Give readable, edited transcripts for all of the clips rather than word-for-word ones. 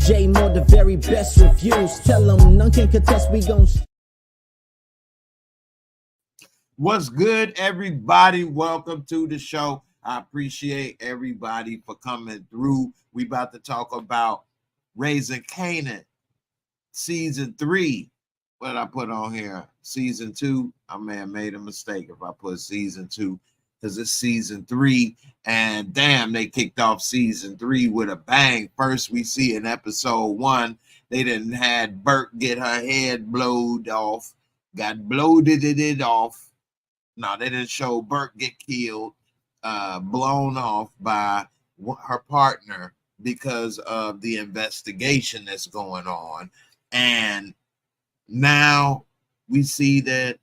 J Moore, the very best reviews. Tell them none can contest, we gon' What's good, everybody? Welcome to the show. I appreciate everybody for coming through. We about to talk about Raising Kanan, season 3. What did I put on here? Season 2. I may have made a mistake if I put season 2 because it's season 3. And damn, they kicked off season 3 with a bang. First, we see in episode 1, they didn't had Bert get her head blowed off, got bloated it off. No, they didn't show Bert get killed, blown off by her partner because of the investigation that's going on. And now we see that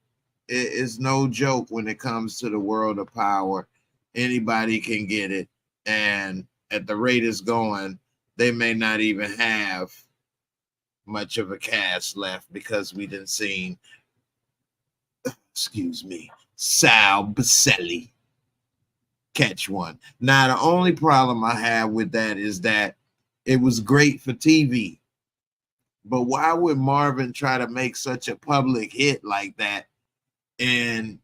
it is no joke when it comes to the world of power. Anybody can get it. And at the rate it's going, they may not even have much of a cast left because we didn't see, Sal Baselli catch one. Now, the only problem I have with that is that it was great for TV. But why would Marvin try to make such a public hit like that in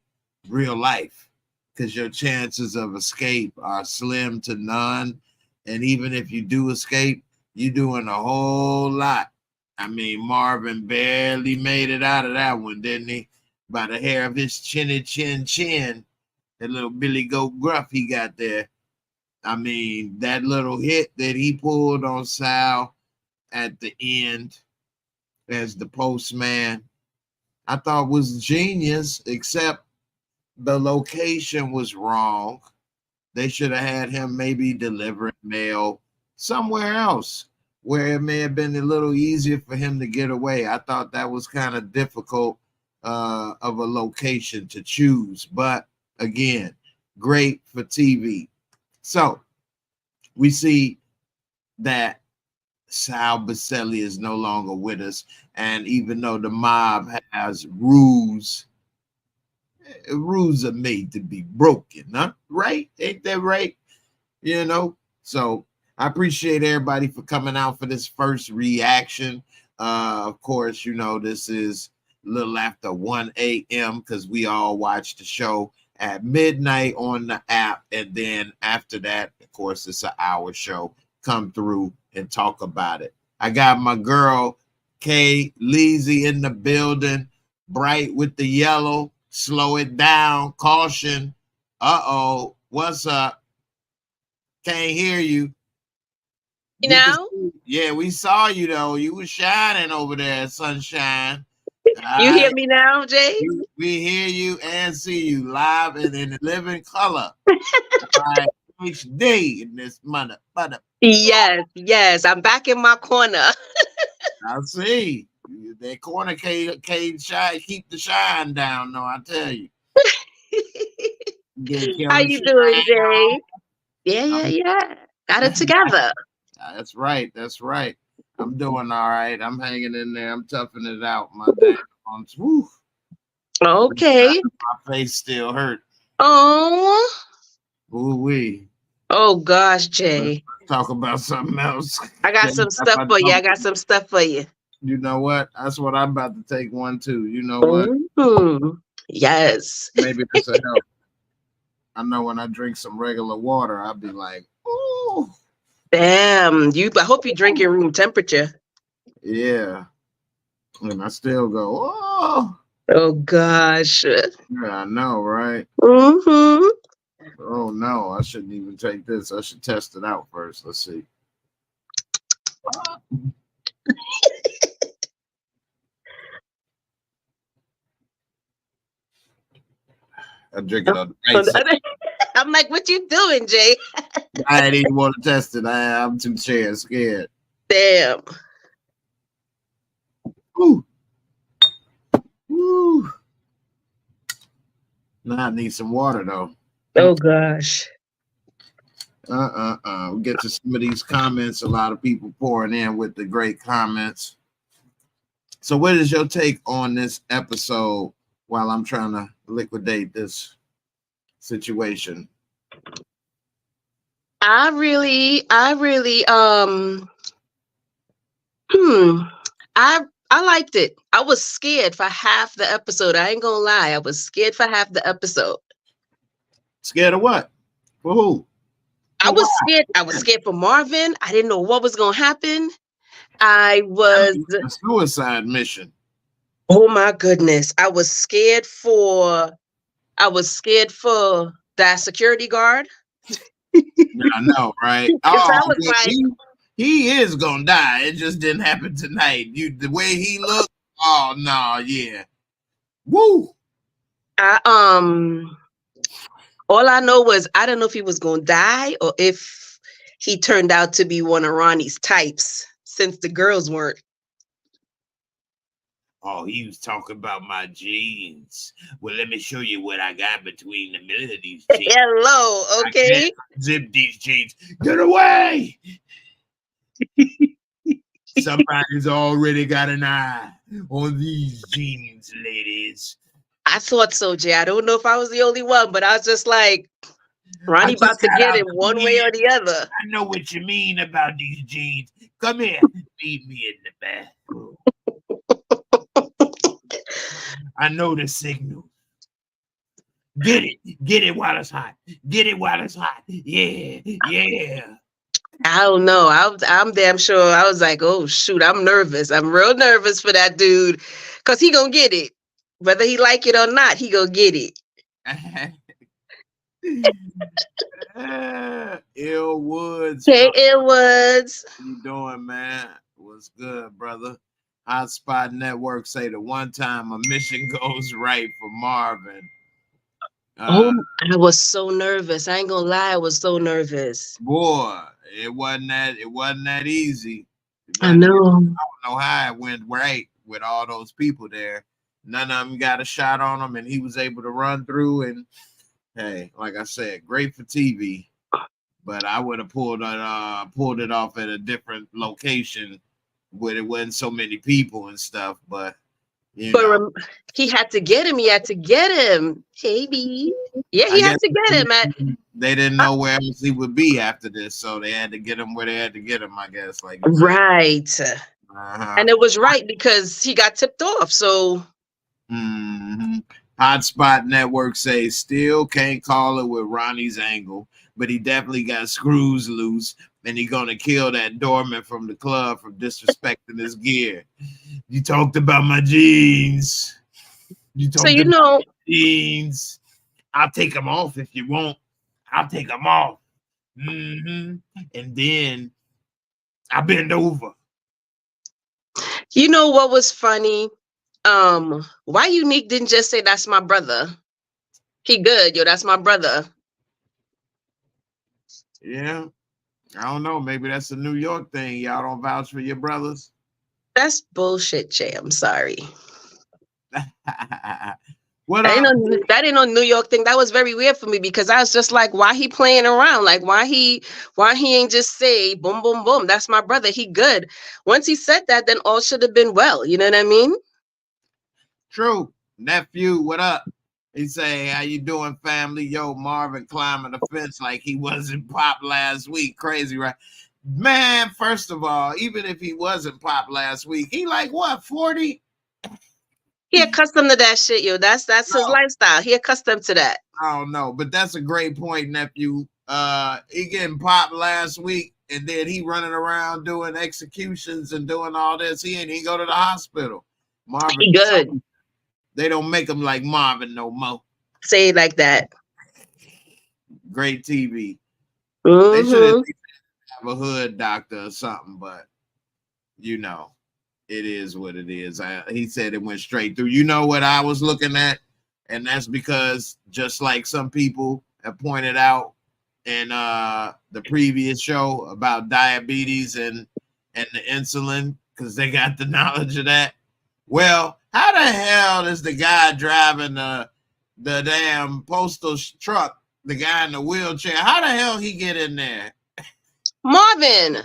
real life? Because your chances of escape are slim to none. And even if you do escape, you're doing a whole lot. I mean, Marvin barely made it out of that one, didn't he? By the hair of his chinny chin, that little Billy Goat Gruff he got there. I mean, that little hit that he pulled on Sal at the end as the postman, I thought was genius, except the location was wrong. They should have had him maybe delivering mail somewhere else where it may have been a little easier for him to get away. I thought that was kind of difficult of a location to choose, but again, great for TV. So we see that Sal Baselli is no longer with us, and even though the mob has rules are made to be broken, huh? Right? Ain't that right? You know, so I appreciate everybody for coming out for this first reaction. Of course, you know, this is a little after 1 a.m. because we all watch the show at midnight on the app. And then after that, of course, it's an hour show. Come through and talk about it. I got my girl, Kay Leezy, in the building. Bright with the yellow. Slow it down. Caution. Uh-oh. What's up? Can't hear you. You know? Yeah, we saw you, though. You were shining over there, sunshine. You hear me now, Jay? We hear you and see you live and in living color. HD in this mother. Yes. I'm back in my corner. I see. That corner can't shine, keep the shine down, though, I tell you. How you doing, Jay? Yeah. Got it together. That's right. I'm doing all right. I'm hanging in there. I'm toughing it out. My damn arms. Woo. Okay. My face still hurt. Oh. Ooh-wee. Oh gosh, Jay. Let's talk about something else. I got some stuff for you. You know what? That's what I'm about to take one too. You know what? Mm-hmm. Yes. Maybe this will help. I know when I drink some regular water, I'll be like, ooh. Damn. I hope you drink in room temperature. Yeah. And I still go, oh. Oh gosh. Yeah, I know, right? Mm-hmm. Oh no, I shouldn't even take this. I should test it out first. Let's see. I drink it on the right side. I'm like, what you doing, Jay? I didn't even want to test it. I'm too scared. Damn. Woo. Now I need some water though. Oh gosh. We'll get to some of these comments. A lot of people pouring in with the great comments. So what is your take on this episode while I'm trying to liquidate this situation? I really I liked it. I was scared for half the episode. I ain't gonna lie. I was scared for half the episode. Scared of what? For who? I was scared. I was scared for Marvin. I didn't know what was gonna happen. I was a suicide mission. Oh my goodness. I was scared for that security guard. I know, right? I was like, he is gonna die. It just didn't happen tonight. The way he looked. Oh no, yeah. Woo. All I know was I don't know if he was gonna die or if he turned out to be one of Ronnie's types, since the girls weren't. Oh, he was talking about my jeans. Well, let me show you what I got between the middle of these jeans. Hello, okay. Zip these jeans. Get away. Somebody's already got an eye on these jeans, ladies. I thought so, Jay. I don't know if I was the only one, but I was just like, Ronnie about to get it one way or the other. I know what you mean about these jeans. Come here. Meet me in the bathroom. I know the signal. Get it while it's hot. Get it while it's hot. Yeah. I don't know. I'm damn sure. I was like, oh shoot, I'm nervous. I'm real nervous for that dude, cause he gonna get it, whether he like it or not. He gonna get it. Ill Woods. Hey, Ill Woods. What you doing, man? What's good, brother? Hotspot Network say the one time a mission goes right for Marvin. I was so nervous. I ain't gonna lie, I was so nervous. Boy, it wasn't that easy. I know. I don't know how it went right with all those people there. None of them got a shot on him, and he was able to run through. And hey, like I said, great for TV. But I would have pulled it off at a different location where there wasn't so many people and stuff. But he had to get him. He had to get him. Hey, B. Yeah, he had to get him. They didn't know where else he would be after this, so they had to get him where they had to get him, I guess. Right. And it was right because he got tipped off. So Hotspot Network says still can't call it with Ronnie's angle, but he definitely got screws loose, and he gonna kill that doorman from the club for disrespecting his gear. You talked about my jeans. Jeans. I'll take them off if you want. I'll take them off. And then I bend over. You know what was funny? Why Unique didn't just say that's my brother? He good, yo, that's my brother. Yeah. I don't know. Maybe that's a New York thing. Y'all don't vouch for your brothers. That's bullshit, Jay. I'm sorry. That ain't no New York thing. That was very weird for me because I was just like, why he playing around? Like, why he ain't just say boom, boom, boom. That's my brother. He good. Once he said that, then all should have been well. You know what I mean? True. Nephew, what up? He say, how you doing, family? Yo, Marvin climbing the fence like he wasn't Pop last week. Crazy, right? Man, first of all, even if he wasn't Pop last week, he like what, 40? He accustomed to that shit, yo. That's his lifestyle. He accustomed to that. I don't know, but that's a great point, nephew. He getting popped last week, and then he running around doing executions and doing all this. He ain't even go to the hospital. Marvin, he good. They don't make him like Marvin no more. Say it like that. Great TV. They should have a hood doctor or something, but you know. It is what it is. He said it went straight through. You know what I was looking at? And that's because just like some people have pointed out in the previous show about diabetes and the insulin, because they got the knowledge of that. Well, how the hell is the guy driving the damn postal truck, the guy in the wheelchair, how the hell he get in there? Marvin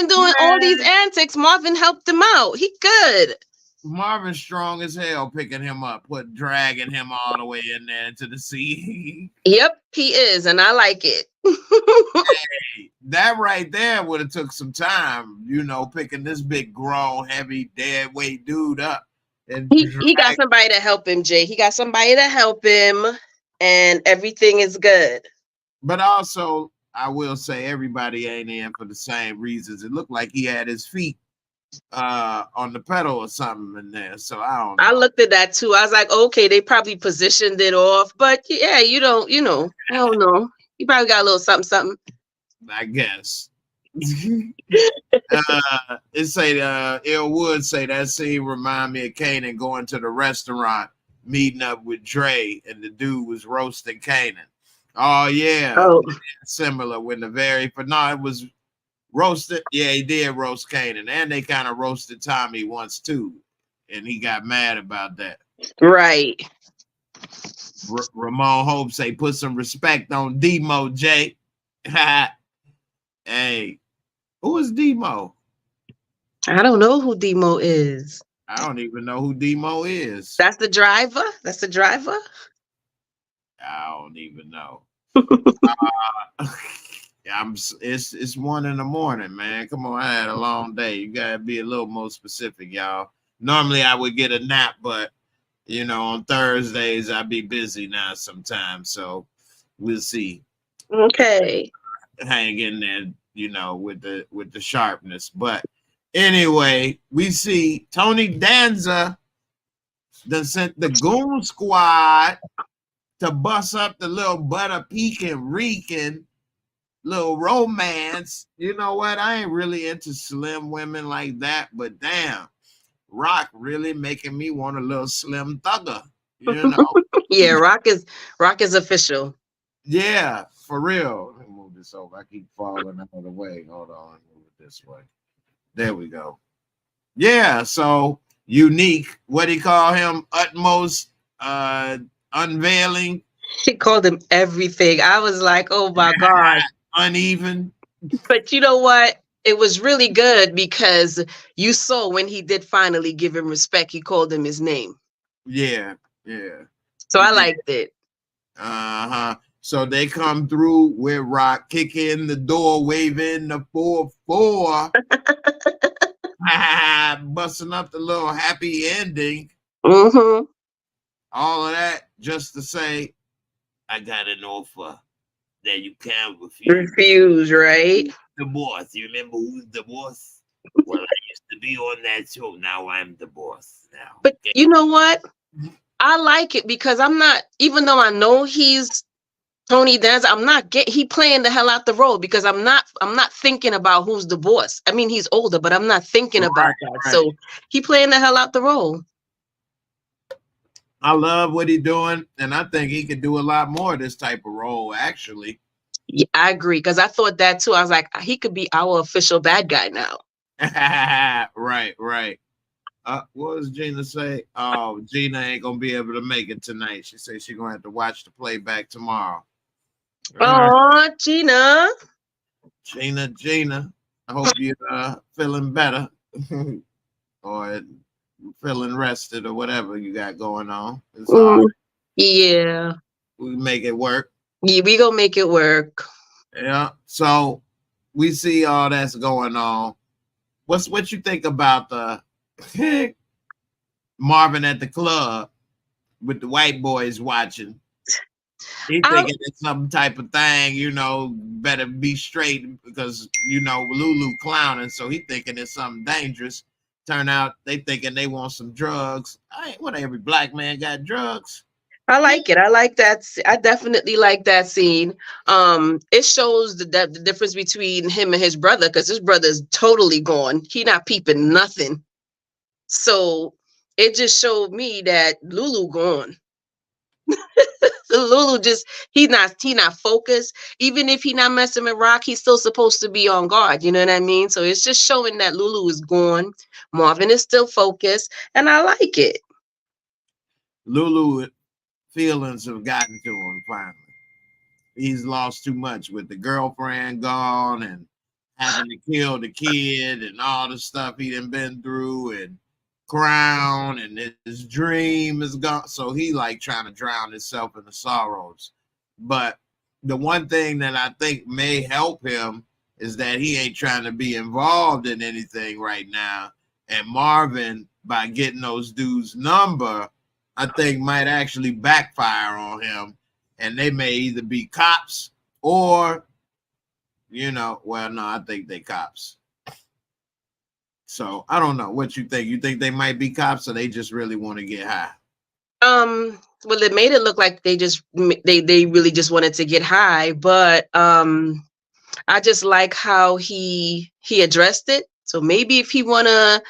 doing all these antics. Marvin helped him out. He good. Marvin's strong as hell picking him up, dragging him all the way in there into the sea. Yep, he is, and I like it. That right there would have took some time, you know, picking this big, grown, heavy, dead weight dude up. And He got somebody to help him, Jay. He got somebody to help him, and everything is good. But also, I will say everybody ain't in for the same reasons. It looked like he had his feet on the pedal or something in there. So I don't know. I looked at that too. I was like, okay, they probably positioned it off, but yeah, I don't know. You probably got a little something, something. I guess. It say Il Wood say that scene remind me of Kanan going to the restaurant, meeting up with Dre, and the dude was roasting Kanan. Oh yeah. Oh. Similar when it was roasted. Yeah, he did roast Kanan, and they kind of roasted Tommy once too, and he got mad about that. Right. Ramon Hope say put some respect on Demo, Jay. Hey, who is Demo? I don't know who Demo is. I don't even know who Demo is. That's the driver? That's the driver? I don't even know. It's 1 a.m, man. Come on, I had a long day. You gotta be a little more specific, y'all. Normally I would get a nap, but you know, on Thursdays I be busy now sometimes. So we'll see. Okay. Hang in there, you know, with the sharpness. But anyway, we see Tony Danza that sent the Goon Squad to bust up the little butter peeking, reeking little romance. You know what? I ain't really into slim women like that, but damn, Rock really making me want a little slim thugger. You know? Yeah, Rock is official. Yeah, for real. Let me move this over. I keep falling out of the way. Hold on, let me move it this way. There we go. Yeah, so unique. What do you call him? Utmost unveiling. She called him everything. I was like, oh my God. Uneven. But you know what? It was really good because you saw when he did finally give him respect, he called him his name. Yeah, yeah. So I liked it. Uh-huh. So they come through with Rock, kick in the door, waving the 4-4. Busting up the little happy ending. Mm-hmm. All of that just to say, I got an offer that you can't refuse. Refuse, right? The boss. You remember who's the boss? Well, I used to be on that show. Now I'm the boss. Now, but you know what? I like it because I'm not, even though I know he's Tony Danza, he playing the hell out the role because I'm not thinking about who's the boss. I mean, he's older, but I'm not thinking about that. Right. So he playing the hell out the role. I love what he's doing, and I think he could do a lot more of this type of role, actually. Yeah, I agree, because I thought that too. I was like, he could be our official bad guy now. Right. What does Gina say? Oh, Gina ain't gonna be able to make it tonight. She said she's gonna have to watch the playback tomorrow. Oh, Gina. Gina. I hope you're feeling better or feeling rested or whatever you got going on. It's yeah. We make it work. Yeah, we gonna make it work. Yeah. So we see all that's going on. What you think about the Marvin at the club with the white boys watching? He thinking it's some type of thing, you know, better be straight because, you know, Lulu clowning. So he thinking it's something dangerous. Turn out they thinking they want some drugs. Every black man got drugs. I like it. I like that. I definitely like that scene. It shows the difference between him and his brother because his brother is totally gone. He not peeping nothing. So it just showed me that Lulu gone. Lulu he not focused. Even if he not messing with Rock, he's still supposed to be on guard. You know what I mean? So it's just showing that Lulu is gone. Marvin is still focused, and I like it. Lulu feelings have gotten to him finally. He's lost too much with the girlfriend gone and having to kill the kid and all the stuff he done been through and Crown and his dream is gone. So he like trying to drown himself in the sorrows. But the one thing that I think may help him is that he ain't trying to be involved in anything right now. And Marvin, by getting those dudes' number, I think might actually backfire on him. And they may either be cops or, well, no, I think they cops. So I don't know what you think. You think they might be cops or they just really want to get high? Well, it made it look like they really just wanted to get high, but I just like how he addressed it. So maybe if he wanna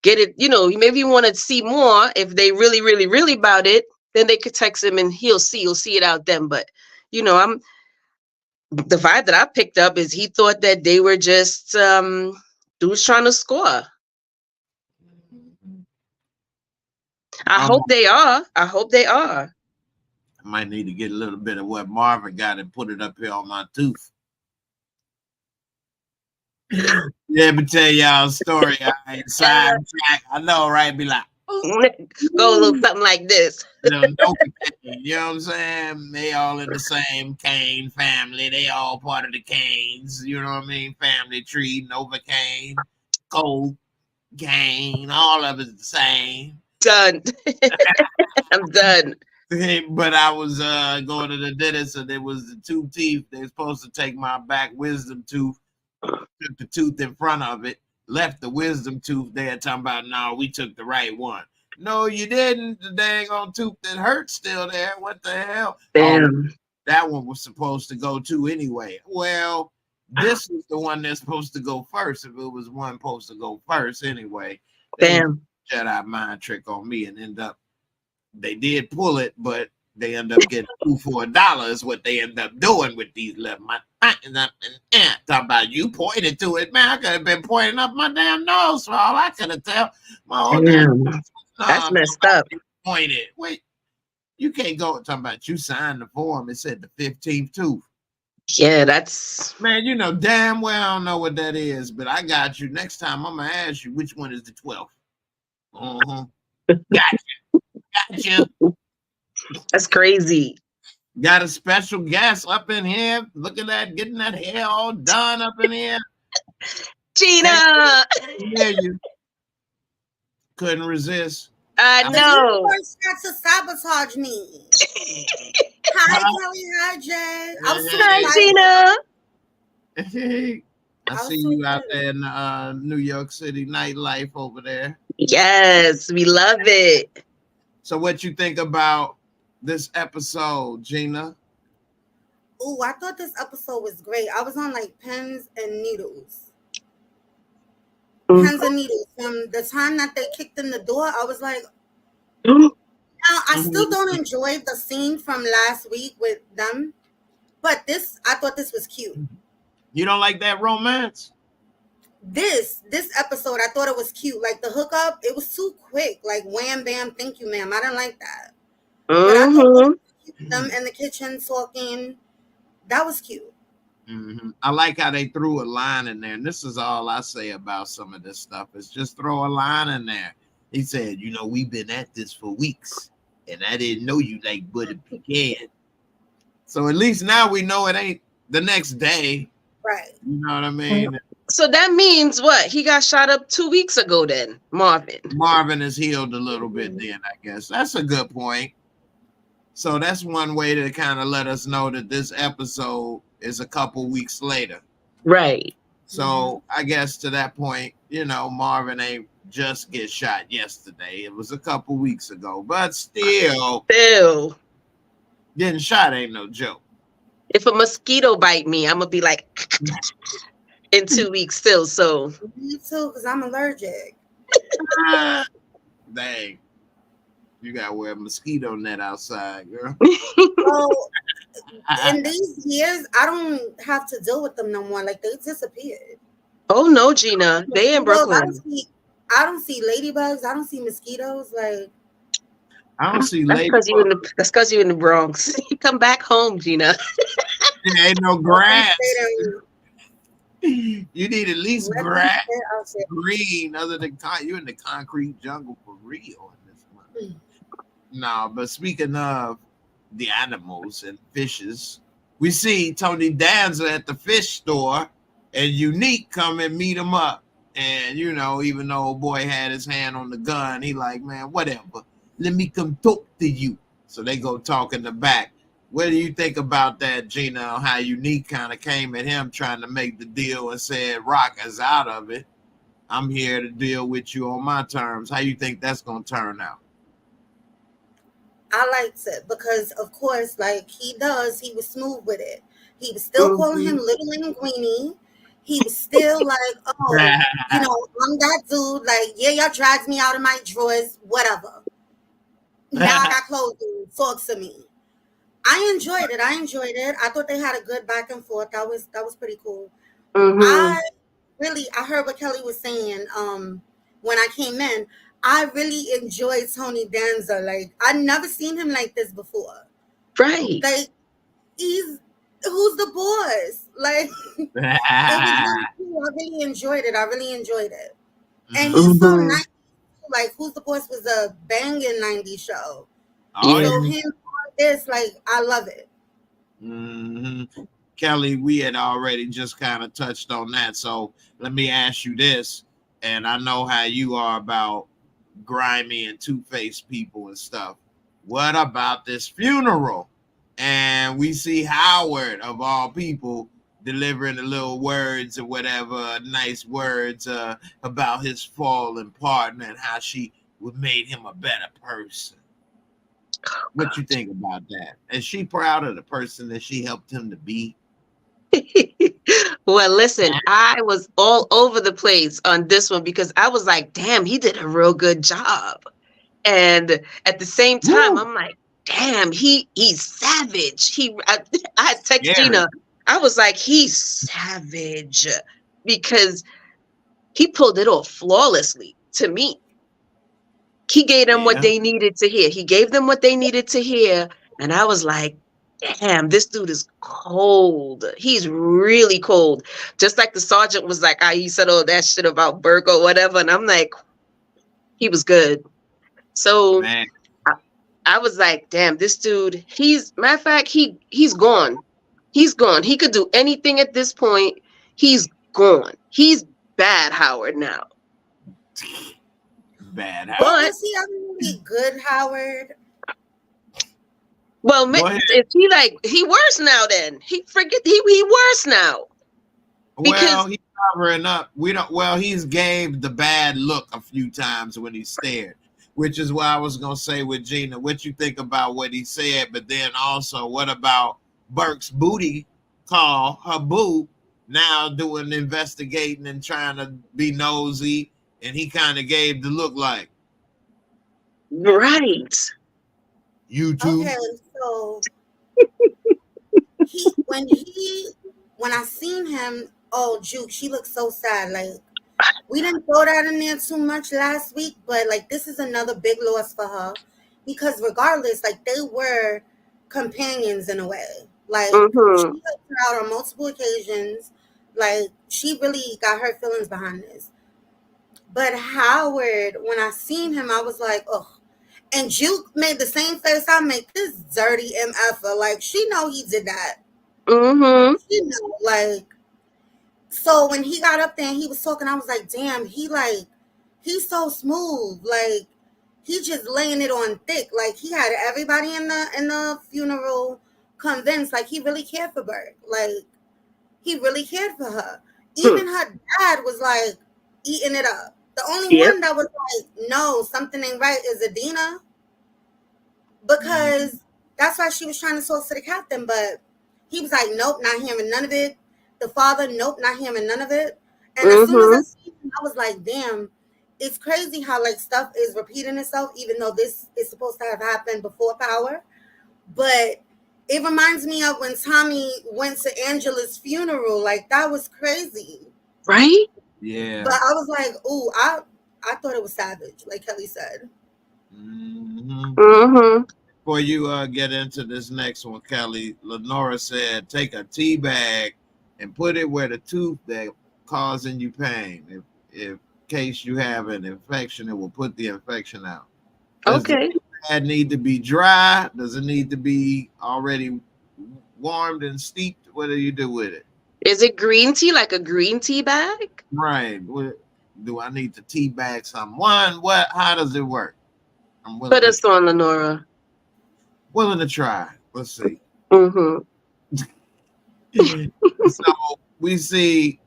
get it, maybe he want to see more. If they really, really, really about it, then they could text him and he'll see it out then. But the vibe that I picked up is he thought that they were just dudes trying to score. I hope they are. I might need to get a little bit of what Marvin got and put it up here on my tooth. Let me tell y'all a story. I know, right? Be like, go a little something like this. You know what I'm saying? They all in the same Kane family. They all part of the Canes. You know what I mean? Family tree, Novocaine, Coke, Kane, all of it's the same. Done. I'm done. But I was going to the dentist and it was the 2 teeth. They're supposed to take my back wisdom tooth, took the tooth in front of it, left the wisdom tooth there, talking about, no, we took the right one. No, you didn't. The dang on tooth that hurts still there. What the hell? Damn. Oh, that one was supposed to go too anyway. Well, this is the one that's supposed to go first. If it was one supposed to go first anyway. Damn. Jedi mind trick on me and end up, they did pull it, but they end up getting $2 for $1 is what they end up doing with these little talking about you pointed to it, man. I could have been pointing up my damn nose for all I could have tell. My own damn that's messed up. Pointed. Wait, you can't go talking about you signed the form. It said the 15th tooth. Yeah, that's man. You know damn well I don't know what that is, but I got you. Next time I'm gonna ask you which one is the 12th. Gotcha. That's crazy. Got a special guest up in here. Look at that, getting that hair all done up in here. Gina! Yeah, you couldn't resist. I know. You first tried to sabotage me. Hi, Kelly. Hi, Jay. Hi, Gina. I see you out there in New York City nightlife over there. Yes, we love it. So what you think about this episode, Gina? Oh, I thought this episode was great. I was on like pins and needles. Pins and needles. From the time that they kicked in the door, I was like, now, I still don't enjoy the scene from last week with them. But I thought this was cute. You don't like that romance? This episode, I thought it was cute. Like the hookup, it was too quick. Like wham, bam, thank you, ma'am. I didn't like that. But I thought them in the kitchen talking, that was cute. I like how they threw a line in there. And this is all I say about some of this stuff is just throw a line in there. He said, we've been at this for weeks. And I didn't know you like butter pecan. So at least now we know it ain't the next day. Right. You know what I mean? So that means what? He got shot up 2 weeks ago then, Marvin. Marvin is healed a little bit then, I guess. That's a good point. So that's one way to kind of let us know that this episode is a couple weeks later. Right. So I guess to that point, Marvin ain't just get shot yesterday. It was a couple weeks ago. But still. Getting shot ain't no joke. If a mosquito bite me, I'm going to be like in 2 weeks still. So me too, because I'm allergic. Dang. You got to wear a mosquito net outside, girl. Well, in these years, I don't have to deal with them no more. Like, they disappeared. Oh, no, Gina. They in Brooklyn. I don't see ladybugs. I don't see mosquitoes. Like, I don't see ladybugs. That's because you're in the Bronx. You come back home, Gina. There ain't no grass. You need at least grass, green, other than you're in the concrete jungle for real in this one. No, but speaking of the animals and fishes, we see Tony Danza at the fish store, and Unique come and meet him up. And, you know, even though old boy had his hand on the gun, he like, man, whatever. Let me come talk to you. So they go talk in the back. What do you think about that, Gina? How Unique kind of came at him trying to make the deal and said, Rock is out of it. I'm here to deal with you on my terms. How you think that's going to turn out? I liked it because, of course, like he was smooth with it. He was still calling him Little Linguini. He was still like, oh, you know, I'm that dude. Like, yeah, y'all dragged me out of my drawers, whatever. Now I got clothes on. Talk to me. I enjoyed it. I thought they had a good back and forth. That was pretty cool. I heard what Kelly was saying when I came in. I really enjoyed Tony Danza. Like, I'd never seen him like this before. Right. Like, who's the boss? Like, it was really cool. I really enjoyed it. And he's so nice. Like, Who's the Boss was a banging 90s show. Oh, so him on this, like, I love it. Kelly, we had already just kind of touched on that. So let me ask you this. And I know how you are about grimy and two-faced people and stuff. What about this funeral? And we see Howard, of all people, delivering the little words or whatever, nice words about his fallen partner and how she made him a better person. What you think about that? Is she proud of the person that she helped him to be? Well, listen, I was all over the place on this one because I was like, damn, he did a real good job. And at the same time, I'm like, damn, he's savage. I had text Gina. I was like, he's savage because he pulled it off flawlessly to me. He gave them what they needed to hear. He gave them what they needed to hear. And I was like, damn, this dude is cold. He's really cold. Just like the sergeant was like, he said all that shit about Burke or whatever. And I'm like, he was good. So I was like, damn, this dude, matter of fact, he's gone. He's gone. He could do anything at this point. He's gone. He's bad Howard now. Bad Howard. But is he really good Howard? Well, is he like he worse now? Then he worse now. Well, he's covering up. He's gave the bad look a few times when he stared, which is why I was gonna say with Gina, what you think about what he said, but then also what about Burke's booty call, her boo, now doing investigating and trying to be nosy, and he kind of gave the look like, right. You too. Okay, so when I seen him, Juke, she looked so sad. Like, we didn't throw that in there too much last week, but like this is another big loss for her because regardless, like they were companions in a way. Like she helped her out on multiple occasions. Like she really got her feelings behind this. But Howard, when I seen him, I was like, oh. And Juke made the same face I make. This dirty MFer. Like, she know he did that. She know, like. So when he got up there and he was talking, I was like, damn, he's so smooth. Like, he just laying it on thick. Like, he had everybody in the funeral convinced, like, he really cared for Burke. Like, he really cared for her. Even her dad was, like, eating it up. The only one that was like, no, something ain't right is Adina. Because that's why she was trying to talk to the captain. But he was like, nope, not hearing none of it. The father, nope, not hearing none of it. And as soon as I seen him, I was like, damn, it's crazy how like stuff is repeating itself, even though this is supposed to have happened before Power. But it reminds me of when Tommy went to Angela's funeral. Like, that was crazy. Right? Yeah. But I was like, ooh, I thought it was savage, like Kelly said. Before you get into this next one, Kelly, Lenora said, take a tea bag and put it where the tooth that's causing you pain. If case you have an infection, it will put the infection out. Does the tea bag need to be dry? Does it need to be already warmed and steeped? What do you do with it? Is it green tea, like a green tea bag? Right. What, do I need to tea bag someone? What? How does it work? I'm Put us on, Lenora. Willing to try. Let's see. Mm-hmm. So we see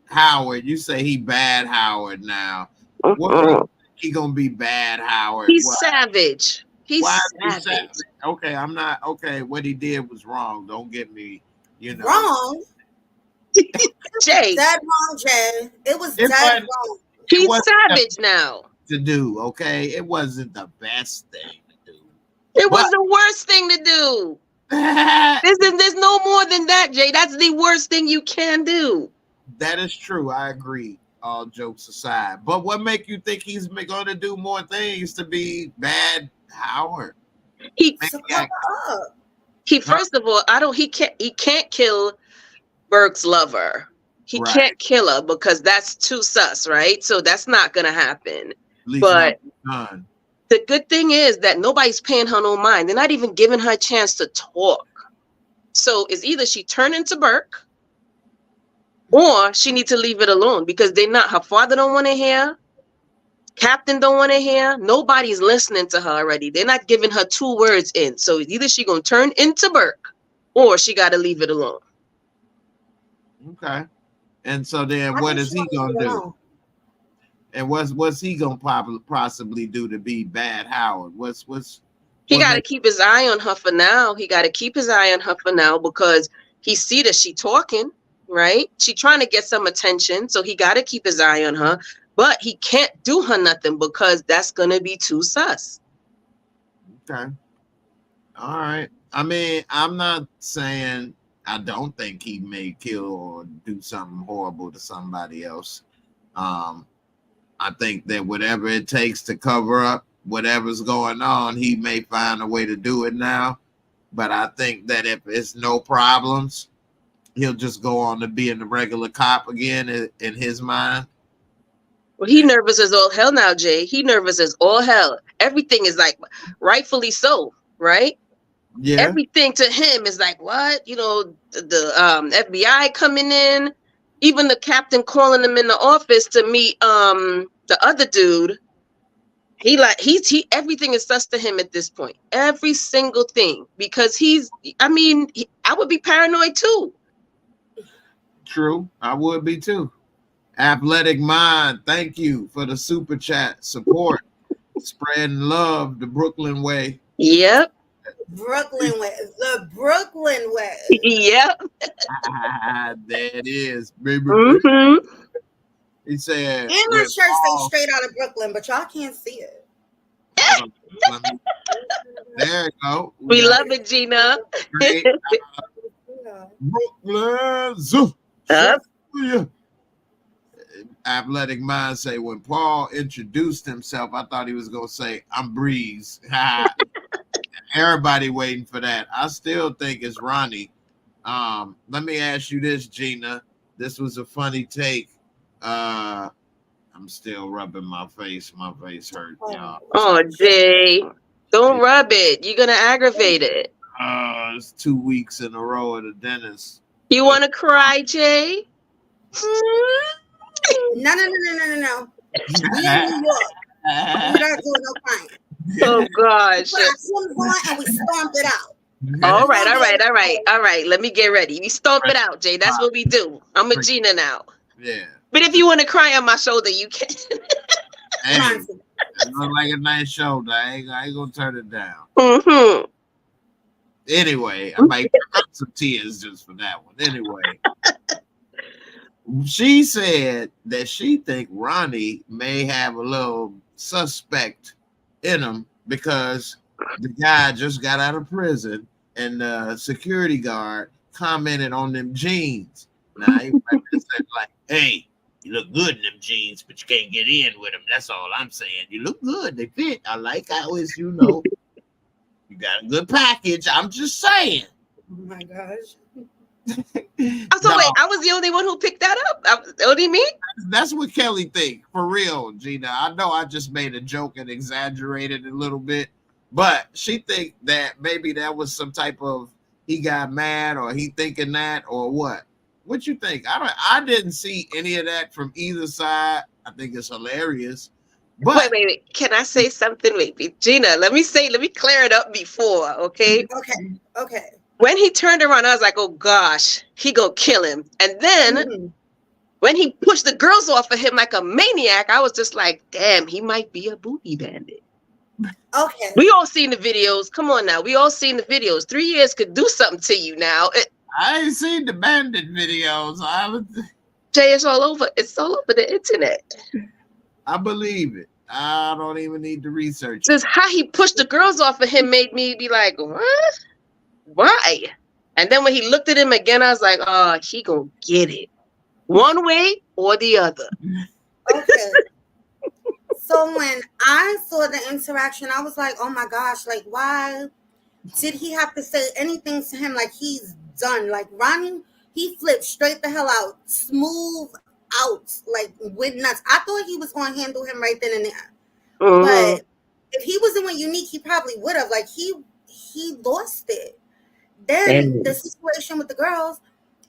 Howard. You say he bad Howard now. What he gonna be bad Howard? He's what? savage. He's savage. Okay, I'm not okay. What he did was wrong. Don't get me, wrong. Jay. Dead wrong, Jay. It was dead wrong. He's savage now. To do, okay? It wasn't the best thing to do. It was the worst thing to do. There's no more than that, Jay. That's the worst thing you can do. That is true. I agree. All jokes aside, but what make you think he's going to do more things to be bad Howard? He first of all, he can't kill Burke's lover. He can't kill her because that's too sus, right? So that's not gonna happen. But the good thing is that nobody's paying her no mind. They're not even giving her a chance to talk. So it's either she turn into Burke or she needs to leave it alone because they're not. Her father don't want to hear. Captain don't want to hear. Nobody's listening to her already. They're not giving her 2 words in. So either she gonna turn into Burke or she got to leave it alone. Okay. And so then what is he gonna do? And what's he gonna possibly do to be bad Howard? He got to keep his eye on her for now. He got to keep his eye on her for now because he see that she talking, right? She trying to get some attention, so he got to keep his eye on her. But he can't do her nothing because that's gonna be too sus. Okay. All right. I mean, I'm not saying I don't think he may kill or do something horrible to somebody else. I think that whatever it takes to cover up whatever's going on, he may find a way to do it now. But I think that if it's no problems, he'll just go on to being the regular cop again in his mind. Well, he nervous as all hell now, Jay. He nervous as all hell. Everything is like rightfully so, right? Yeah. Everything to him is like, what? The FBI coming in, even the captain calling him in the office to meet the other dude. He everything is sus to him at this point. Every single thing. Because I would be paranoid too. True. I would be too. Athletic Mind, thank you for the super chat support. Spreading love the Brooklyn way. Yep. Brooklyn way. The Brooklyn way. Yep. There it is, baby. Mm-hmm. He said, and my shirt say straight out of Brooklyn, but y'all can't see it. There you go. We love it, Gina. Brooklyn Zoo. Yeah. Athletic Mind say, when Paul introduced himself, I thought he was going to say, I'm Breeze. Everybody waiting for that. I still think it's Ronnie. Let me ask you this, Gina. This was a funny take. I'm still rubbing my face. My face hurt, y'all. Oh, Jay. Don't rub it. You're going to aggravate it. It's 2 weeks in a row at the dentist. You want to cry, Jay? No. We in New York. We're not doing no crying. Oh, gosh. We put our swims on and we stomped it out. All right. Let me get ready. We stomp it out, Jay. That's what we do. I'm a Gina now. Yeah. But if you want to cry on my shoulder, you can. Hey, it looks like a nice shoulder. I ain't gonna turn it down. Mm-hmm. Anyway, I might pick up some tears just for that one. Anyway, she said that she think Ronnie may have a little suspect in him because the guy just got out of prison and the security guard commented on them jeans. Now he might have said like, "Hey, you look good in them jeans, but you can't get in with them." That's all I'm saying. You look good. They fit. I like how it's, you got a good package. I'm just saying. Oh my gosh. Wait, I was the only one who picked that up. What do you mean? That's what Kelly think. For real, Gina. I know I just made a joke and exaggerated a little bit, but she think that maybe that was some type of he got mad or he thinking that or what? What you think? I didn't see any of that from either side. I think it's hilarious. But wait. Can I say something? Wait, Gina, let me clear it up before, okay? Okay. When he turned around, I was like, oh gosh, he gonna kill him. And then when he pushed the girls off of him like a maniac, I was just like, damn, he might be a booty bandit. Okay. We all seen the videos. Come on now. We all seen the videos. 3 years could do something to you now. I ain't seen the bandit videos. Jay, it's all over. It's all over the internet. I believe it. I don't even need to research it. Just how he pushed the girls off of him made me be like, what? Why? And then when he looked at him again, I was like, oh, he gonna get it. One way or the other. Okay. So when I saw the interaction, I was like, oh my gosh, like, why did he have to say anything to him? Like, he's done. Like, Ronnie, he flipped straight the hell out, smooth out, like, with nuts. I thought he was going to handle him right then and there. But if he wasn't with Unique, he probably would have. Like, he lost it. Then the situation with the girls,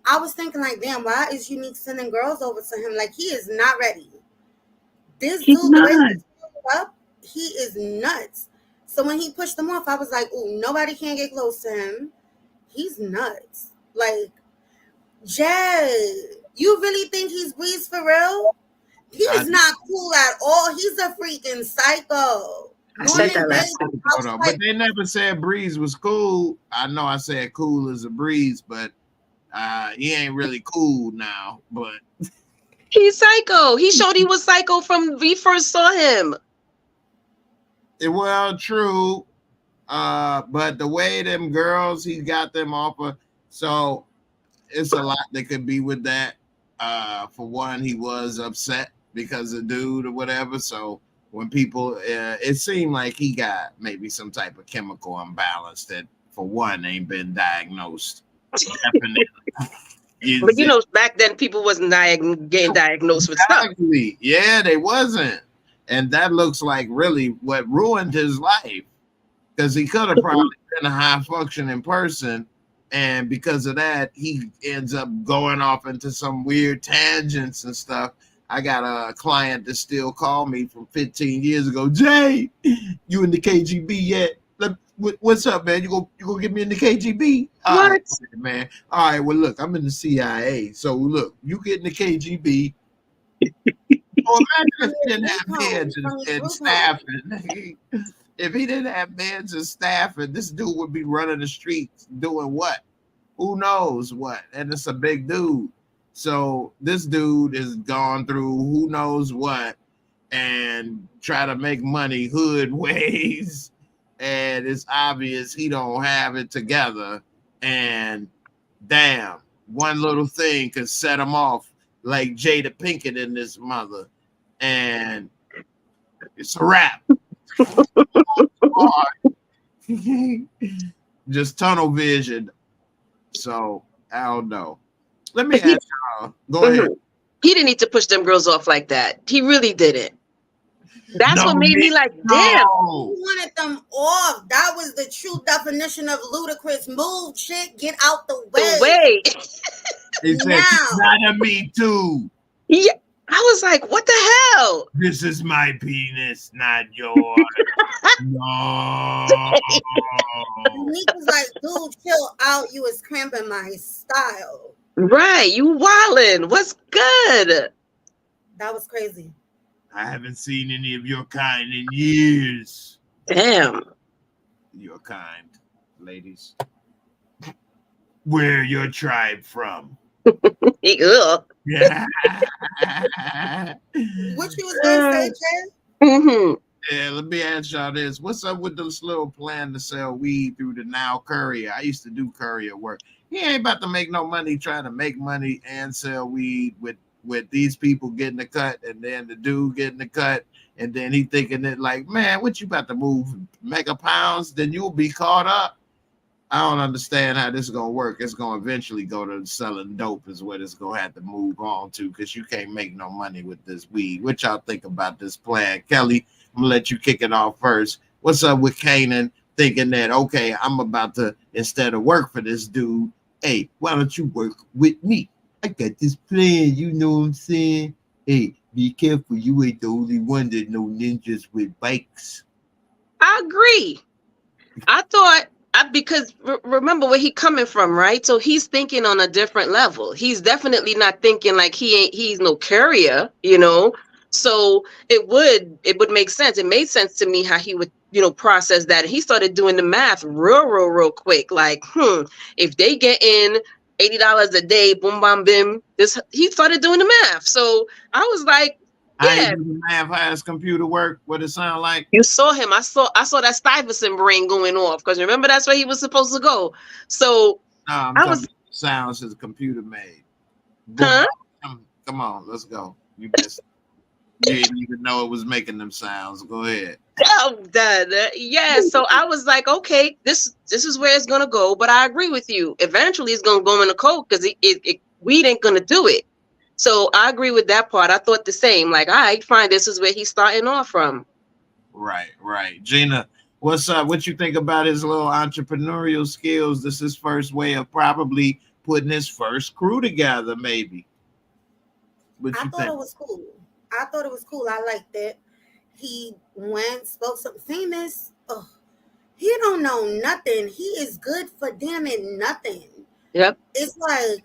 I was thinking, like, damn, why is Unique sending girls over to him? Like, he is not ready. This dude, the way he's up, he is nuts. So when he pushed them off, I was like, "Ooh, nobody can get close to him. He's nuts." Like, Jay, you really think he's Breeze for real? He is not cool at all. He's a freaking psycho. I said that last time. Hold on, but they never said Breeze was cool. I know I said cool as a breeze, but he ain't really cool now. But he's psycho. He showed he was psycho from we first saw him. Well, true. But the way them girls, he got them off of, so it's a lot that could be with that. For one, he was upset because of dude or whatever. So when people, it seemed like he got maybe some type of chemical imbalance that, for one, ain't been diagnosed. Definitely. But you know, back then people wasn't getting diagnosed with stuff. Yeah, they wasn't. And that looks like really what ruined his life, because he could have probably been a high functioning person. And because of that, he ends up going off into some weird tangents and stuff. I got a client that still called me from 15 years ago. Jay, you in the KGB yet? What's up, man? You gonna get me in the KGB? What? Right, man. All right, well, look, I'm in the CIA. So, look, you get in the KGB. Well, imagine if he didn't have heads and staffing. If he didn't have heads and staffing, this dude would be running the streets doing what? Who knows what? And it's a big dude. So this dude has gone through who knows what and try to make money hood ways. And it's obvious he don't have it together. And damn, one little thing could set him off like Jada Pinkett in this mother. And it's a wrap. Just tunnel vision. So I don't know. Let me ask y'all. Go ahead. He didn't need to push them girls off like that. He really didn't. That's what made me like, damn. He wanted them off. That was the true definition of ludicrous. Move, shit, get out the way. He said, not a me too. Yeah. I was like, what the hell? This is my penis, not yours. No. Nick was like, dude, chill out. You was cramping my style. Right. You wildin'. What's good? That was crazy. I haven't seen any of your kind in years. Damn. Your kind, ladies. Where your tribe from? Ugh. Yeah. What you was gonna say, Jay? Mm-hmm. Yeah, let me ask y'all this. What's up with this little plan to sell weed through the now courier? I used to do courier work. He ain't about to make no money trying to make money and sell weed with these people getting the cut and then the dude getting the cut. And then he thinking that like, man, what you about to move mega pounds? Then you'll be caught up. I don't understand how this is going to work. It's going to eventually go to selling dope is what it's going to have to move on to, because you can't make no money with this weed. What y'all think about this plan? Kelly, I'm going to let you kick it off first. What's up with Kanan thinking that, okay, I'm about to, instead of work for this dude, hey, why don't you work with me? I got this plan, you know what I'm saying? Hey, be careful, you ain't the only one that know ninjas with bikes. I agree. I thought, because remember where he coming from, right? So he's thinking on a different level. He's definitely not thinking like he's no courier, you know. So it would make sense. It made sense to me how he would, you know, process that. And he started doing the math real quick. Like, if they get in $80 a day, boom, bam, bim. He started doing the math. So I was like, yeah. I do the math. How his computer work? What it sound like? You saw him. I saw that Stuyvesant brain going off, because remember that's where he was supposed to go. So I'm talking about sounds his computer made. Huh? Come on, let's go. You missed. You didn't even know it was making them sounds. Go ahead. Oh, yeah. So I was like, okay, this is where it's gonna go. But I agree with you. Eventually, it's gonna go in the code because weed ain't gonna do it. So I agree with that part. I thought the same. Like, all right, fine. This is where he's starting off from. Right. Gina, what's up? What you think about his little entrepreneurial skills? This is his first way of probably putting his first crew together, maybe. I thought it was cool. I liked it. He spoke something famous. Oh, he don't know nothing. He is good for damn it nothing. Yep. It's like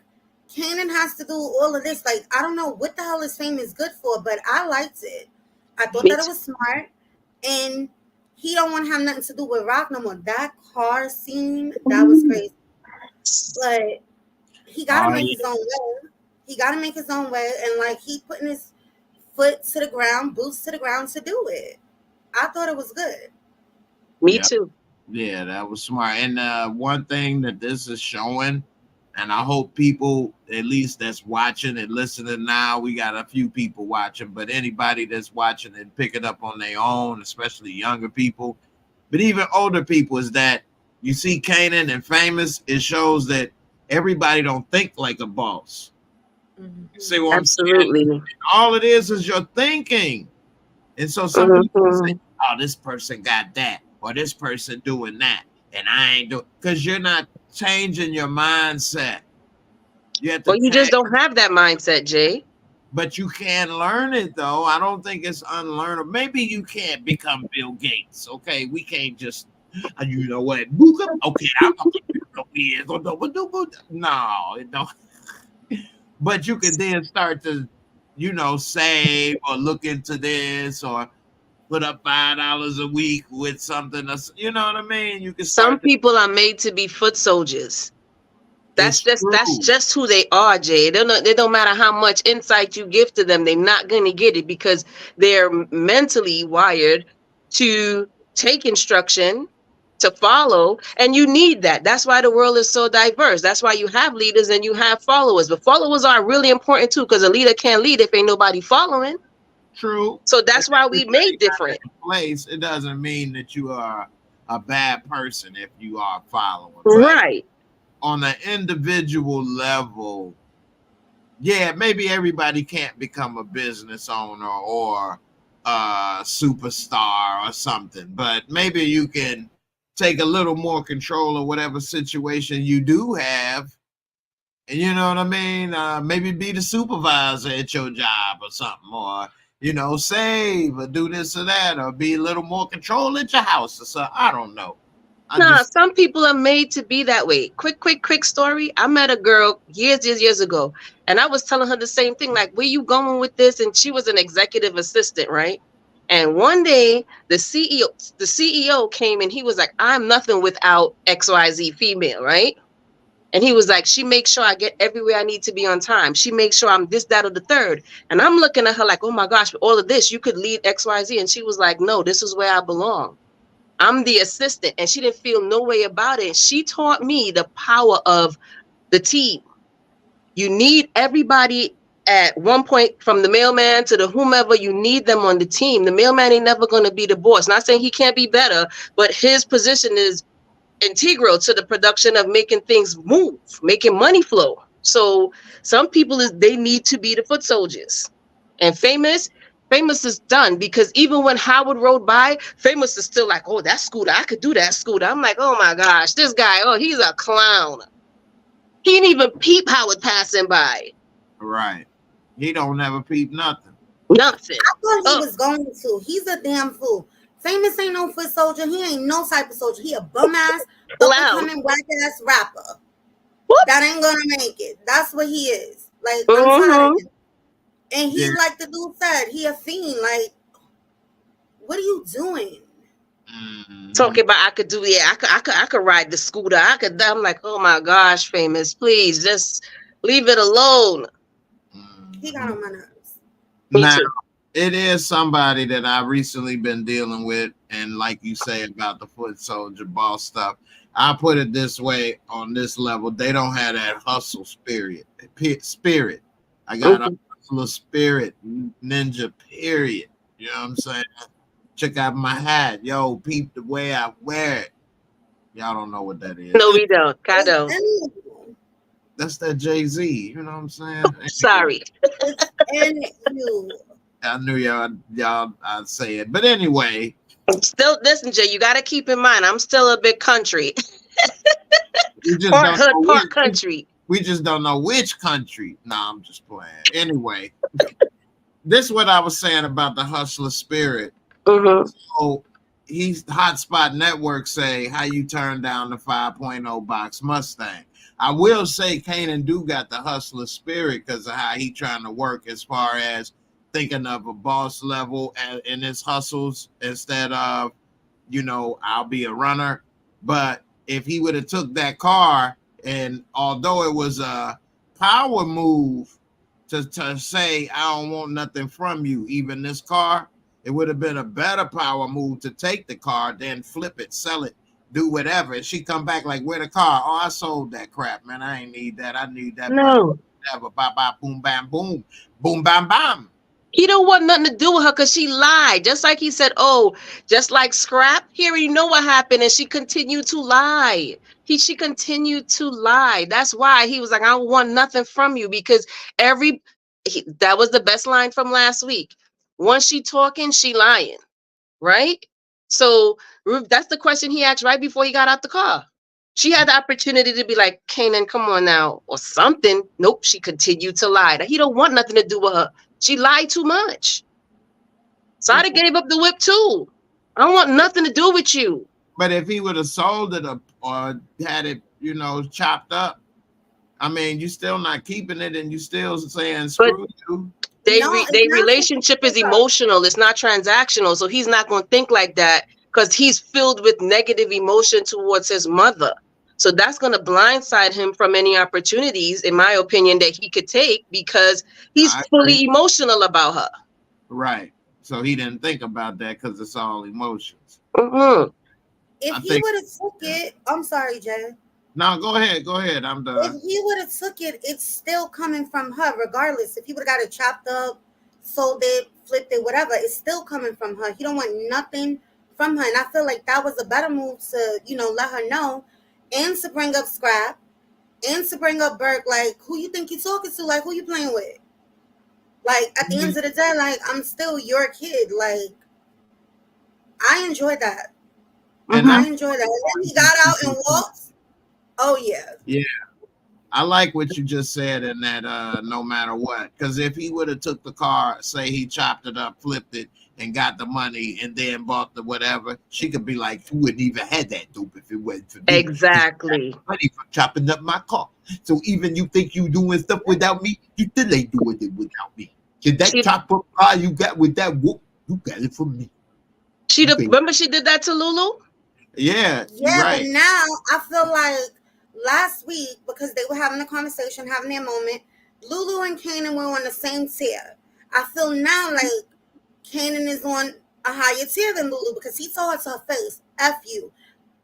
Kanan has to do all of this. Like, I don't know what the hell his fame is good for, but I liked it. I thought that it was smart. And he don't want to have nothing to do with rock no more. That car scene, that was crazy. But he got to make his own way. He got to make his own way. And, like, he putting his foot to the ground, boots to the ground to do it. I thought it was good. Me too. Yeah, that was smart. And one thing that this is showing, and I hope people, at least that's watching and listening now, we got a few people watching, but anybody that's watching and picking up on their own, especially younger people, but even older people, is that you see Kanan and Famous, it shows that everybody don't think like a boss. Mm-hmm. See what Absolutely. I'm saying? All it is your thinking. And so some people say, oh, this person got that, or this person doing that, and I ain't doing, because you're not changing your mindset. You just don't have that mindset, Jay. But you can learn it, though. I don't think it's unlearnable. Maybe you can't become Bill Gates. Okay, we can't just, you know what? Okay, I'm gonna no, it don't. But you can then start to, save or look into this or put up $5 a week with something. You know what I mean? You can. Some people are made to be foot soldiers. That's just who they are, Jay. They don't matter how much insight you give to them, they're not going to get it because they're mentally wired to take instruction, to follow, and you need that. That's why the world is so diverse. That's why you have leaders and you have followers. But followers are really important too, because a leader can't lead if ain't nobody following. True. So that's why we made different. Place. It doesn't mean that you are a bad person if you are following. Right. On an individual level, yeah, maybe everybody can't become a business owner or a superstar or something, but maybe you can take a little more control of whatever situation you do have. And you know what I mean? Maybe be the supervisor at your job or something, or, save or do this or that, or be a little more control at your house or something. I don't know. Some people are made to be that way. Quick story. I met a girl years ago, and I was telling her the same thing, like, where you going with this? And she was an executive assistant, right? And one day the CEO came and he was like, I'm nothing without XYZ female, right? And he was like, she makes sure I get everywhere I need to be on time. She makes sure I'm this, that, or the third. And I'm looking at her like, oh my gosh, with all of this, you could lead XYZ. And she was like, no, this is where I belong. I'm the assistant. And she didn't feel no way about it. She taught me the power of the team. You need everybody at one point, from the mailman to the whomever, you need them on the team. The mailman ain't never going to be the boss. Not saying he can't be better, but his position is integral to the production of making things move, making money flow. So some people, they need to be the foot soldiers. And Famous, Famous is done, because even when Howard rode by, Famous is still like, oh, that scooter, I could do that scooter. I'm like, oh my gosh, this guy, oh, he's a clown. He didn't even peep Howard passing by. Right. He don't never peep nothing. Nothing. I thought he was going to. He's a damn fool. Famous ain't no foot soldier. He ain't no type of soldier. He a bum ass, up-and-coming whack ass rapper. What? That ain't gonna make it. That's what he is. Like, I'm tired of him. And he, like the dude said, he a fiend. Like, what are you doing? Talking about I could do, I could ride the scooter. I'm like, oh my gosh, Famous, please just leave it alone. He got on my nerves. Now, it is somebody that I recently been dealing with, and like you say about the foot soldier boss stuff, I put it this way: on this level, they don't have that hustle spirit. I got a hustler spirit, ninja. Period. You know what I'm saying? Check out my hat, yo. Peep the way I wear it. Y'all don't know what that is. No, we don't. I don't. That's that Jay-Z. You know what I'm saying? Sorry. And you. I knew y'all I'd say it. But anyway. Still, listen, Jay, you got to keep in mind, I'm still a bit country. Part hood, part country. We just don't know which country. Nah, I'm just playing. Anyway, this is what I was saying about the hustler spirit. So Hotspot Network say how you turn down the 5.0 box Mustang. I will say Kanan do got the hustler spirit because of how he trying to work as far as thinking of a boss level in his hustles instead of, I'll be a runner. But if he would have took that car, and although it was a power move to say, I don't want nothing from you, even this car, it would have been a better power move to take the car, then flip it, sell it, do whatever. And she come back like, where the car? Oh, I sold that crap, man. I ain't need that. I need that. No. Whatever. Bye, boom, bam, boom. Boom, bam, bam. He don't want nothing to do with her because she lied. Just like he said, oh, just like Scrap, he already know what happened, and she continued to lie. She continued to lie. That's why he was like, I don't want nothing from you, because that was the best line from last week. Once she talking, she lying, right? So that's the question he asked right before he got out the car. She had the opportunity to be like, Kanan, come on now, or something. Nope, she continued to lie. He don't want nothing to do with her. She lied too much. So I gave up the whip too. I don't want nothing to do with you. But if he would have sold it or had it, chopped up, I mean, you still not keeping it, and you still saying screw you. Their relationship is emotional. It's not transactional. So he's not going to think like that because he's filled with negative emotion towards his mother. So that's going to blindside him from any opportunities, in my opinion, that he could take, because he's fully emotional about her. Right. So he didn't think about that because it's all emotions. If he would have took it, I'm sorry, Jay. No, go ahead. I'm done. If he would have took it, it's still coming from her, regardless. If he would have got it chopped up, sold it, flipped it, whatever, it's still coming from her. He don't want nothing from her. And I feel like that was a better move to, let her know, and to bring up Scrap, and to bring up Burke. Like, who you think you're talking to? Like, who you playing with? Like, at the end of the day, like, I'm still your kid. Like, I enjoyed that. And I enjoyed that. And then he got out and walked. Oh, yeah. Yeah. I like what you just said in that no matter what. Because if he would have took the car, say he chopped it up, flipped it, and got the money, and then bought the whatever, she could be like, you wouldn't even had that dope if it wasn't for me. Exactly. Money for chopping up my car. So even you think you doing stuff without me, you still ain't doing it without me. Cause that chop up car you got with that whoop, you got it from me. Remember she did that to Lulu? Yeah. Yeah, right. But now I feel like last week, because they were having a conversation, having their moment, Lulu and Kanan were on the same tier. I feel now like Kanan is on a higher tier than Lulu, because he told her to her face, F you.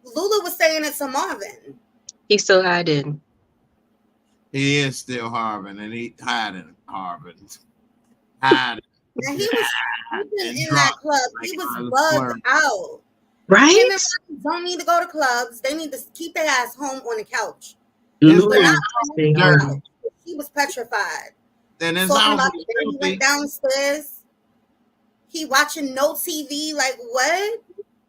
Lulu was saying it to Marvin. He's still hiding. He is still Harvin, and he hiding Harvin. Hiding. Now he was in that club. He was bugged out. Right? Him and Marvin don't need to go to clubs. They need to keep their ass home on the couch. He was petrified. And his talking house about was he went downstairs. He watching no TV. Like, what?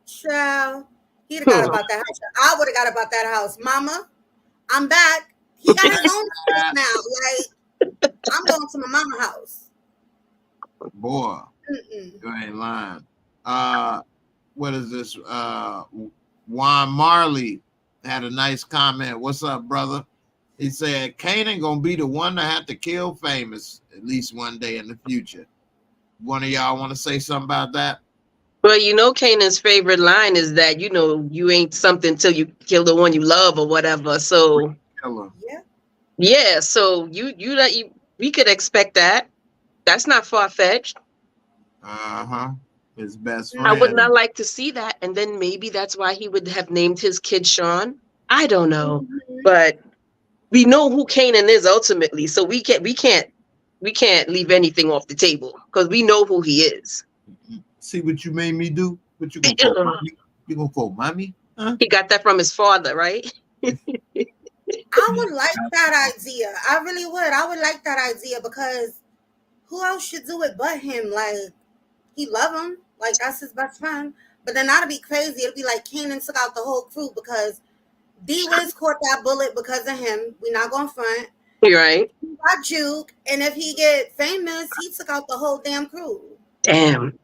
Child. He'd have got about that house. I would have got about that house. Mama, I'm back. He got his own place now. Like, I'm going to my mama house. Boy, you ain't lying. What is this? Juan Marley had a nice comment. What's up, brother? He said, Kanan gonna be the one to have to kill Famous at least one day in the future. One of y'all want to say something about that? Well, you know, Kanan's favorite line is that, you know, you ain't something till you kill the one you love or whatever. So yeah, so we could expect that. That's not far-fetched. His best friend. I would not like to see that. And then maybe that's why he would have named his kid Sean. I don't know. But we know who Kanan is ultimately. So we can't leave anything off the table because we know who he is. See what you made me do? What you gonna quote mommy? You gonna quote mommy? Huh? He got that from his father, right? I would like that idea. I really would. I would like that idea because who else should do it but him? Like, he love him. Like, that's his best friend. But then that'd be crazy. It'd be like Kanan took out the whole crew because D-Wiz caught that bullet because of him. We not gonna front. You're right. He got Juke, and if he get famous, he took out the whole damn crew. Damn.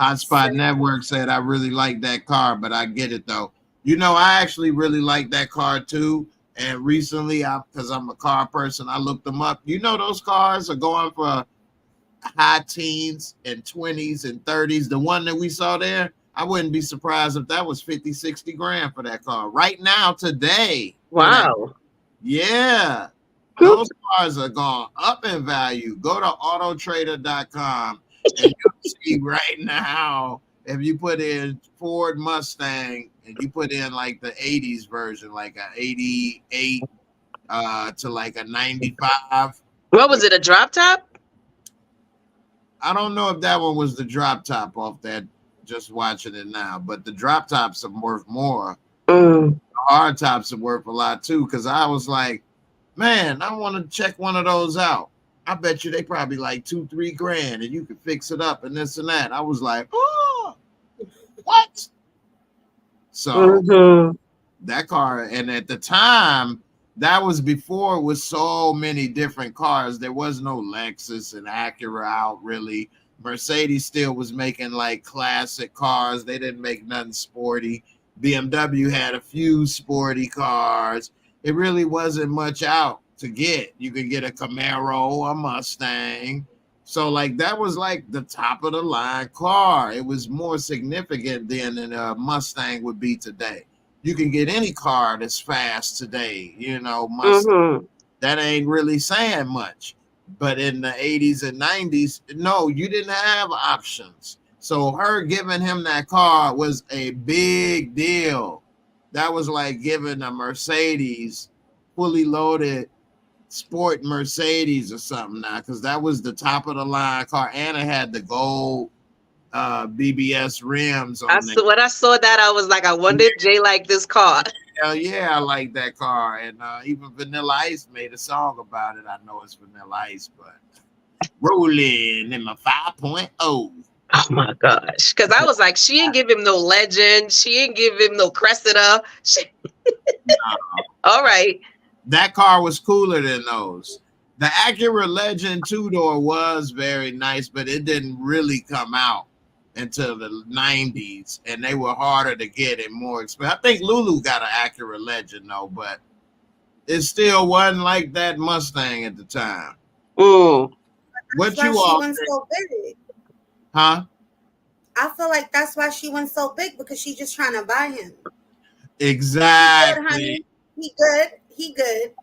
Hotspot Network said, I really like that car, but I get it though. You know, I actually really like that car too. And recently, because I'm a car person, I looked them up. You know, those cars are going for high teens and 20s and 30s. The one that we saw there, I wouldn't be surprised if that was 50, 60 grand for that car right now, today. Wow. Yeah. Those cars are going up in value. Go to autotrader.com and you'll see right now, if you put in Ford Mustang and you put in like the 80s version, like a 88 to like a 95. What was it, a drop top? I don't know if that one was the drop top off that, just watching it now, but the drop tops are worth more. The hard tops are worth a lot too, because I was like, man, I want to check one of those out. I bet you they probably like 2-3 grand and you could fix it up and this and that. I was like, oh, what? So that car, and at the time, that was before it was so many different cars. There was no Lexus and Acura out really. Mercedes still was making like classic cars. They didn't make nothing sporty. BMW had a few sporty cars. It really wasn't much out to get. You could get a Camaro, a Mustang. So like that was like the top of the line car. It was more significant then than a Mustang would be today. You can get any car that's fast today, you know, Mustang. That ain't really saying much. But in the 80s and 90s, no, you didn't have options. So her giving him that car was a big deal. That was like giving a Mercedes, fully loaded sport Mercedes or something now, because that was the top of the line car, and it had the gold BBS rims on it. When I saw that, I was like, I wonder if Jay liked this car. Hell yeah, I like that car. And even Vanilla Ice made a song about it. I know it's Vanilla Ice, but rolling in my 5.0. Oh my gosh. Because I was like, she didn't give him no Legend. She didn't give him no Cressida. No. All right. That car was cooler than those. The Acura Legend 2-door was very nice, but it didn't really come out until the 90s, and they were harder to get and more expensive. I think Lulu got an Acura Legend though, but it still wasn't like that Mustang at the time. What you all went so big. Huh? I feel like that's why she went so big, because she's just trying to buy him. Exactly. He good. He good.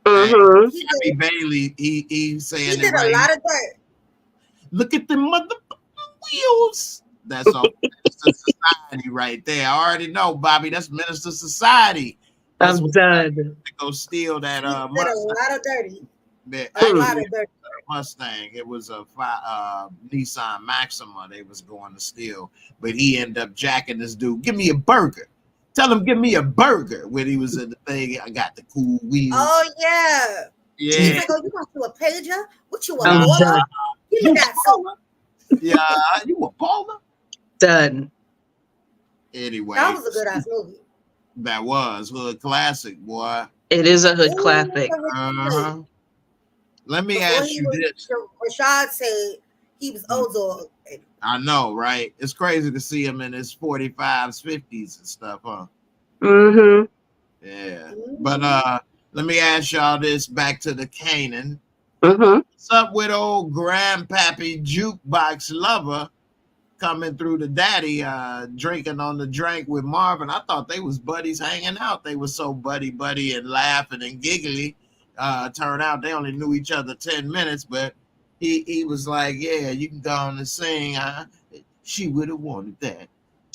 Happy Bailey, he saying he did a lot of dirt. Look at the motherfucking wheels. That's all Minister Society right there. I already know, Bobby. That's Minister Society. That's I'm done. To go steal that Mustang. Mustang. A lot of dirty. A lot of dirty. Mustang. It was a Nissan Maxima they was going to steal, but he ended up jacking this dude. Give me a burger. Tell him, give me a burger. When he was in the thing, I got the cool wheels. Oh yeah. Yeah. He's like, oh, you want to a pager? What you want? Give me that soda. Yeah, you a baller. Done. Anyway, That was a good ass movie. That was hood classic, boy. It is a hood Ooh, classic. Uh-huh. Let me Before ask he you was, this. Rashad said he was old dog. I know, right? It's crazy to see him in his 45s, 50s and stuff, huh? Mm-hmm. Yeah. But let me ask y'all this, back to the Kanan. Mm-hmm. What's up with old grandpappy jukebox lover coming through the daddy, drinking on the drink with Marvin? I thought they was buddies hanging out. They were so buddy and laughing and giggly. Turned out they only knew each other 10 minutes, but he was like, yeah, you can go on and sing. She would have wanted that.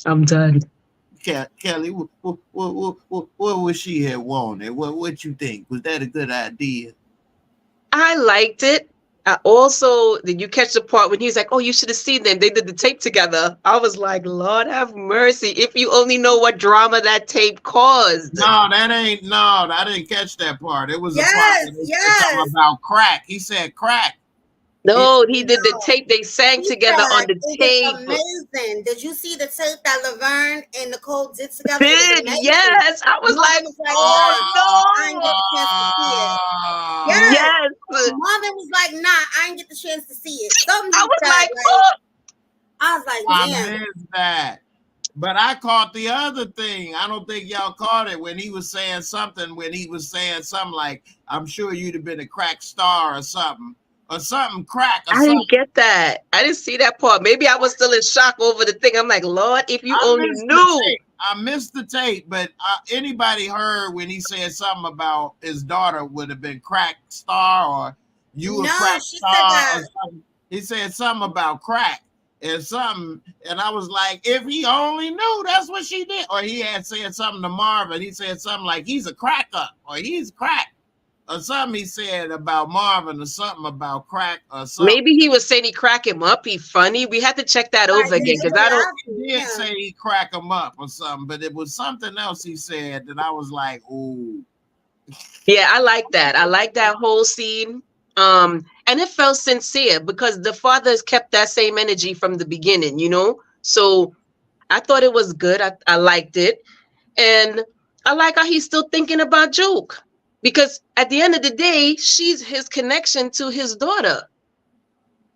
I'm done. Kelly, what would she have wanted? What you think? Was that a good idea? I liked it. Also, did you catch the part when he's like, "Oh, you should have seen them. They did the tape together." I was like, "Lord have mercy! If you only know what drama that tape caused." No, I didn't catch that part. It was a part that Yes. something about crack. He said crack. No, he did the tape. They sang He together on said the it tape. was amazing. Did you see the tape that Laverne and Nicole did together? It was Did amazing. yes, I was like, I didn't get the chance to see it. Yes. Marvin was like, nah, I didn't get the chance to see it. Something I was said, like, oh. I was like, I damn. missed that. But I caught the other thing. I don't think y'all caught it when he was saying something. When he was saying something like, "I'm sure you'd have been a crack star or something." Or something crack. Or I didn't get that. I didn't see that part. Maybe I was still in shock over the thing. I'm like, Lord, if you only knew. I missed the tape, but anybody heard when he said something about his daughter would have been crack star or you a crack star or something? He said something about crack and something, and I was like, if he only knew that's what she did. Or he had said something to Marvin. He said something like he's a crack up or he's crack. Or something he said about Marvin or something about crack or something. Maybe he was saying he crack him up. He funny. We had to check that over again because I don't. He did say he crack him up or something, but it was something else he said that I was like, ooh. Yeah, I like that. I like that whole scene. And it felt sincere because the fathers kept that same energy from the beginning, you know? So I thought it was good. I liked it. And I like how he's still thinking about Juke. Because at the end of the day, she's his connection to his daughter.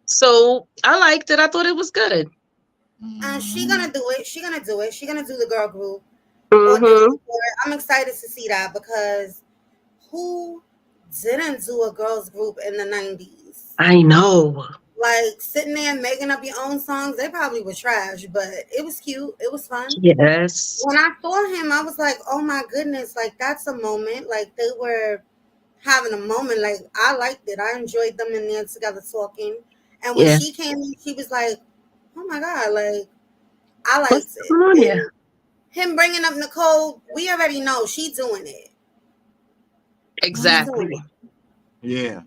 So I liked it. I thought it was good. She gonna do it. She gonna do it. She gonna do the girl group. Mm-hmm. I'm excited to see that because who didn't do a girls group in the 90s? I know. Like sitting there and making up your own songs, they probably were trash, but it was cute. It was fun. Yes. When I saw him, I was like, oh my goodness, like that's a moment. Like they were having a moment. Like I liked it. I enjoyed them in there together talking. And when she came in, she was like, oh my God, like I liked it. Going on here? Him bringing up Nicole, we already know she's doing it. Exactly. Yeah.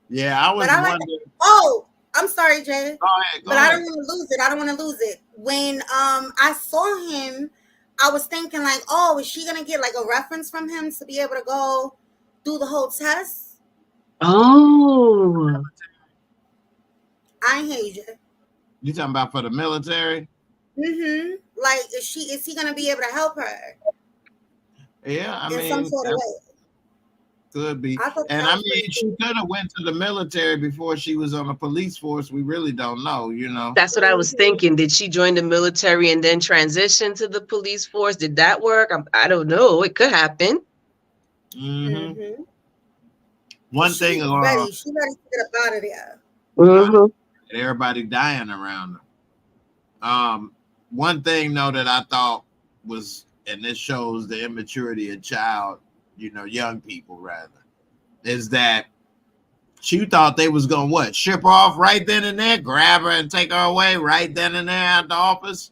Yeah, I was wondering. Oh, I'm sorry, Jay. Go ahead. I don't want to lose it. I don't want to lose it. When I saw him, I was thinking like, oh, is she gonna get like a reference from him to be able to go do the whole test? Oh. I ain't hear you, Jay. You talking about for the military? Mm-hmm. Like, is he gonna be able to help her? Yeah, I mean, some sort of way. Could be. And I mean, she could have went to the military before she was on the police force. We really don't know, you know. That's what I was thinking. Did she join the military and then transition to the police force? Did that work? I don't know. It could happen. Mm-hmm. One thing, she's ready to get up out of there. Mm-hmm. Everybody dying around her. One thing though that I thought was, and this shows the immaturity of young people rather, is that she thought they was gonna ship her off right then and there, grab her and take her away right then and there at the office.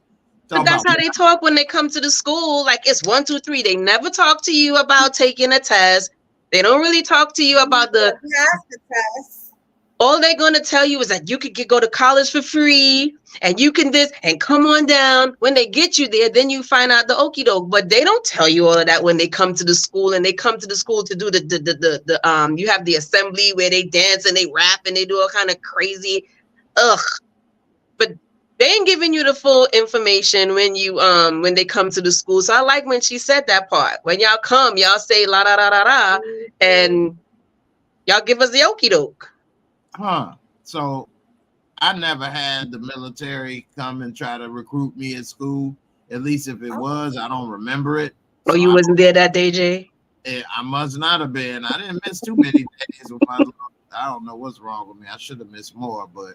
But that's how they talk when they come to the school. Like it's 1, 2, 3. They never talk to you about taking a test. They don't really talk to you about the test. All they're going to tell you is that you could go to college for free and you can this and come on down. When they get you there, then you find out the okie doke. But they don't tell you all of that when they come to the school, and they come to the school to do you have the assembly where they dance and they rap and they do all kind of crazy. Ugh. but they ain't giving you the full information when you when they come to the school. So I like when she said that part. When y'all come, y'all say la da da da da, and y'all give us the okie doke. Huh. So I never had the military come and try to recruit me at school. At least if it was, I don't remember it. Oh, you wasn't there that day, Jay? I must not have been. I didn't miss too many days with my. I don't know what's wrong with me. I should have missed more, but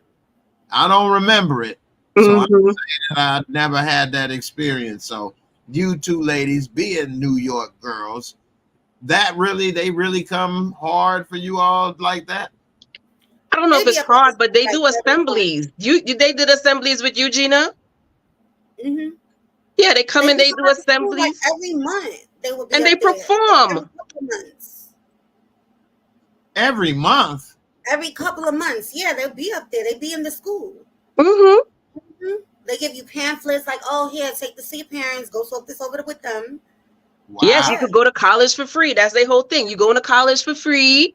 I don't remember it. So I'm saying that I never had that experience. So you two ladies, being New York girls, they really come hard for you all like that? I don't know if it's hard, but they do assemblies. They did assemblies with you, Gina? Mm-hmm. Yeah, they come and they do assemblies. Like every month they will be and they perform. Every month? Every couple of months. Yeah, they'll be up there. They be in the school. They give you pamphlets like, oh, here, take this to your parents. Go swap this over with them. Wow. Yes, you could go to college for free. That's their whole thing. You go into college for free,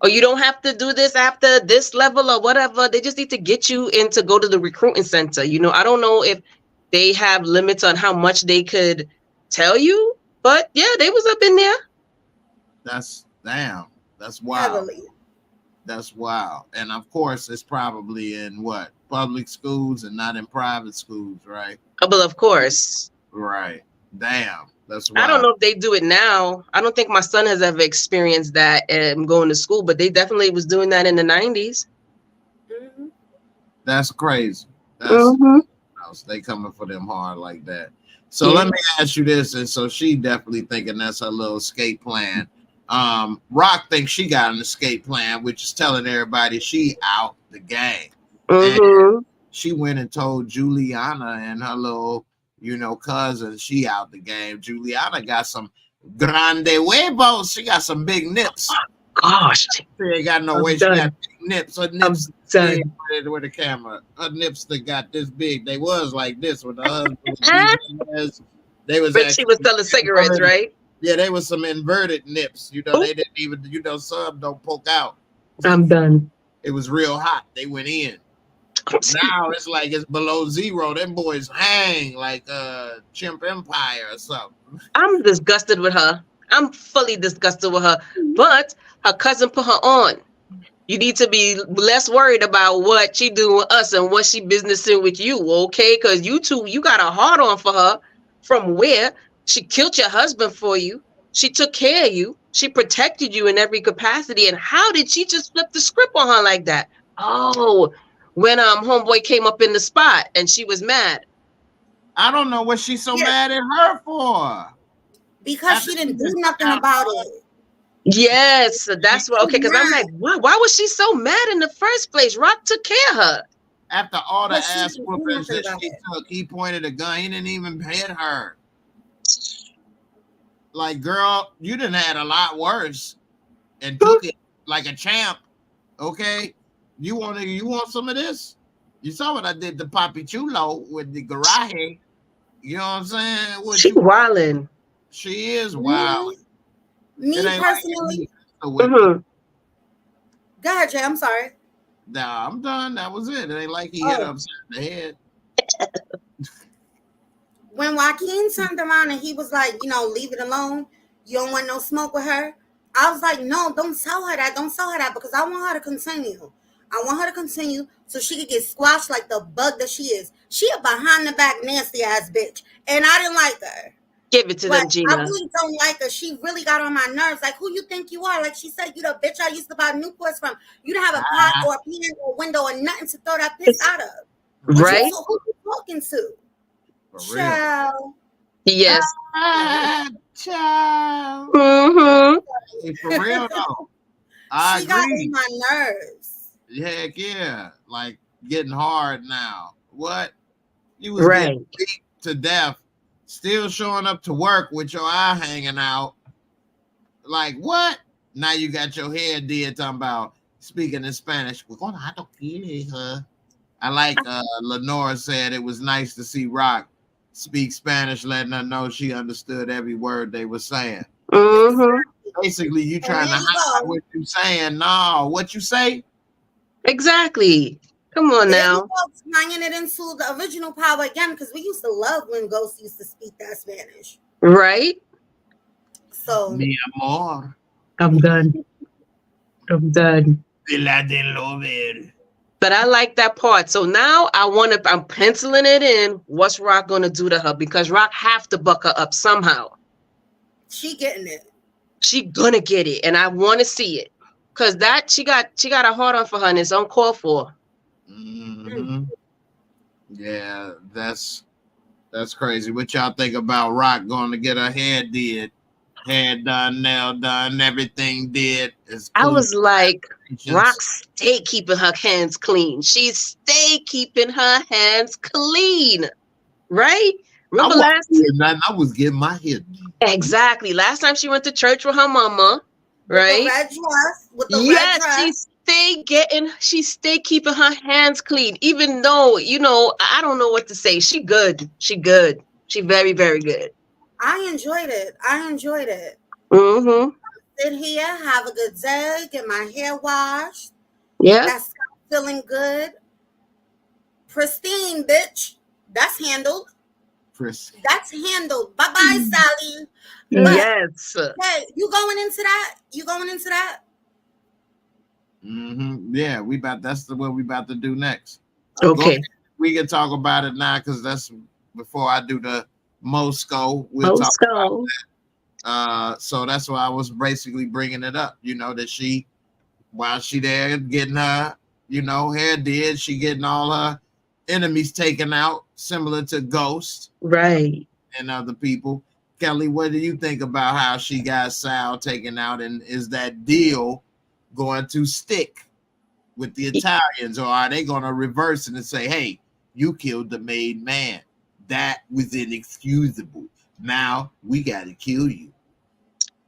or you don't have to do this after this level or whatever. They just need to get you in to go to the recruiting center. You know, I don't know if they have limits on how much they could tell you, but yeah, they was up in there. That's wild. Heavily. That's wild. And of course, it's probably in what? Public schools and not in private schools, right? Oh, but of course. Right. Damn. That's wild. I don't know if they do it now. I don't think my son has ever experienced that going to school, but they definitely was doing that in the 90s. That's crazy. They coming for them hard like that. So let me ask you this. And so she definitely thinking that's her little escape plan. Rock thinks she got an escape plan, which is telling everybody she out the game. And she went and told Juliana and her little, cousin, she out the game. Juliana got some grande huevos. She got some big nips. Gosh. She ain't got no way. She got big nips. Her nips with the camera. Her nips that got this big. They was like this with her husband. They was. But she was selling cigarettes, right? Yeah, they was some inverted nips. They didn't even. Some don't poke out. I'm done. It was real hot. They went in. Now it's like it's below zero. Them boys hang like Chimp Empire or something. I'm disgusted with her. I'm fully disgusted with her. But her cousin put her on. You need to be less worried about what she doing with us and what she businessing with you, okay? Because you two, you got a hard on for her. From where? She killed your husband for you. She took care of you. She protected you in every capacity. And how did she just flip the script on her like that? Oh, when homeboy came up in the spot and she was mad. I don't know what she's so mad at her for. Because she didn't do nothing about it. Yes, that's what. Okay, because I'm like, why was she so mad in the first place? Rock took care of her. After all the ass whoopings that she took, he pointed a gun. He didn't even hit her. Like, girl, you done had a lot worse and took it like a champ. Okay, you want some of this? You saw what I did to Papi Chulo with the garage. You know what I'm saying? She wildin'. She is wild. Me personally. Go ahead, Jay. I'm sorry. Nah, I'm done. That was it. It ain't like he hit her upside the head. When Joaquin turned around and he was like, leave it alone. You don't want no smoke with her. I was like, no, don't tell her that. Don't tell her that because I want her to continue. I want her to continue so she could get squashed like the bug that she is. She a behind the back nasty ass bitch. And I didn't like her. Give it to them, Gina. I really don't like her. She really got on my nerves. Like, who you think you are? Like she said, you the bitch I used to buy Newports from. You don't have a pot or a pan or a window or nothing to throw that piss out of. Right? So who you talking to? For yes. Child. Hey, for real though. I agree. Got on my nerves. Heck yeah. Like getting hard now. What? You was getting beat to death. Still showing up to work with your eye hanging out. Like what? Now you got your head did talking about speaking in Spanish. I like Lenora said it was nice to see Rock speak Spanish, letting her know she understood every word they were saying. Basically, you trying to hide what you saying. No, what you say? Exactly. Come on There you now. go, tying it into the original power again, because we used to love when Ghost used to speak that Spanish. Right? So Mi amor. I'm done. I'm done. Philadelphia. But I like that part. So now I'm penciling it in. What's Rock gonna do to her? Because Rock have to buck her up somehow. she getting it. She gonna get it, and I want to see it. Cause that she got a heart on for her, and it's uncalled for. Mm-hmm. Yeah, that's crazy. What y'all think about Rock going to get her hair done, nail done, everything did? I was like, Rock stay keeping her hands clean. She stay keeping her hands clean, right? Remember I was getting my hair done. Exactly. Last time she went to church with her mama, right? With the red dress. She stay keeping her hands clean, even though, I don't know what to say. She good. She very, very good. I enjoyed it. Mm-hmm. Sit here, have a good day, get my hair washed. Yeah. That's feeling good. Pristine, bitch. That's handled. That's handled. Bye-bye, Sally. Yes. Hey, you going into that? Mm-hmm. Yeah, that's what we about to do next. Okay. We can talk about it now because that's before I do the Moorescore. We'll talk about that. So that's why I was basically bringing it up. That while she there getting her, hair did, she getting all her enemies taken out, similar to Ghost, right, and other people. Kelly, what do you think about how she got Sal taken out, and is that deal going to stick with the Italians, or are they going to reverse it and say, hey, you killed the made man? That was inexcusable. Now we got to kill you.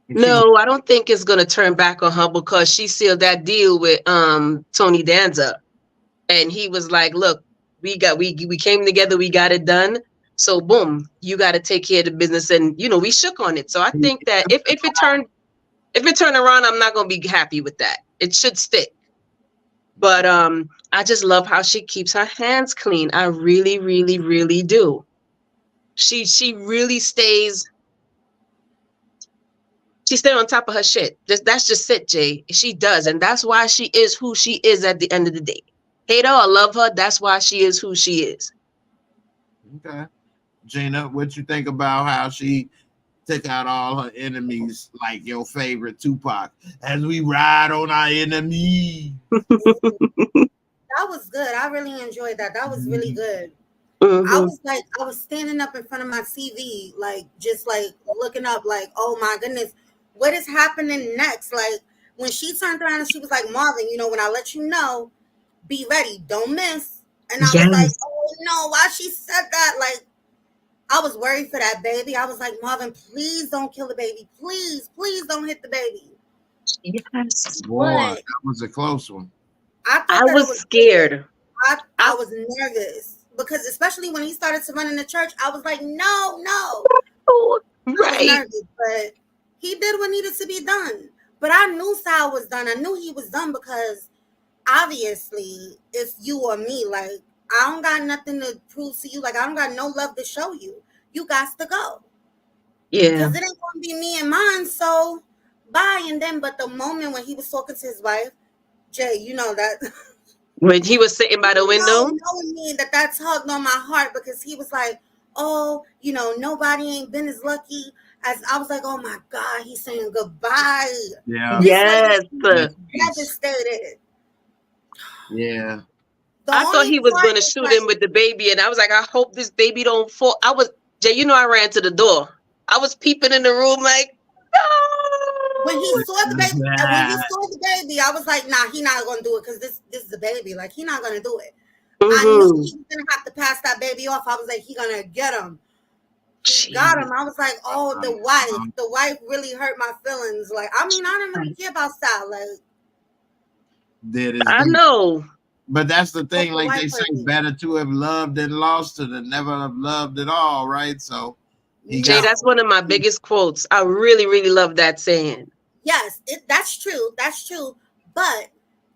No, I don't think it's going to turn back on her because she sealed that deal with Tony Danza. And he was like, look, we came together, we got it done. So boom, you got to take care of the business. And, we shook on it. So I think that if it turned around, I'm not going to be happy with that. It should stick. But I just love how she keeps her hands clean. I really, really, really do. She really stays on top of her shit. That's just it, Jay. She does. And that's why she is who she is at the end of the day. Hate her or love her, that's why she is who she is. Okay. Gina, what you think about how she took out all her enemies, like your favorite Tupac, as we ride on our enemy? That was good. I really enjoyed that. That was really good. Mm-hmm. I was standing up in front of my TV, just looking up, oh my goodness, what is happening next? Like when she turned around and she was like, Marvin, when I let you know, be ready, don't miss. And I was like, oh no, why she said that? I was worried for that baby. I was like, Marvin, please don't kill the baby. Please don't hit the baby. Yes. Boy, that was a close one. I was scared. I was nervous because especially when he started to run in the church, I was like, no. Right. I was nervous, but he did what needed to be done. But I knew Sal was done. I knew he was done because obviously it's you or me. I don't got nothing to prove to you. I don't got no love to show you. You got to go. Yeah. Because it ain't going to be me and mine. So bye. And then, but the moment when he was talking to his wife, Jay, you know that. When he was sitting by the window? Knowing me that tugged on my heart because he was like, oh, nobody ain't been as lucky as I was like, oh my God, he's saying goodbye. Yeah. Yes. Devastated. Yeah. I thought he was going to shoot him with the baby, and I was like, I hope this baby don't fall. Jay, I ran to the door. I was peeping in the room like, no. When he saw the baby, I was like, nah, he not going to do it because this is the baby. He not going to do it. Mm-hmm. I knew he was going to have to pass that baby off. I was like, he going to get him. He got him. I was like, oh, the wife really hurt my feelings. I don't really care about Sal. I know. But that's the thing, they say, better to have loved and lost than never have loved at all, right? So, Jay, that's one of my biggest quotes. I really, really love that saying. Yes, that's true. That's true. But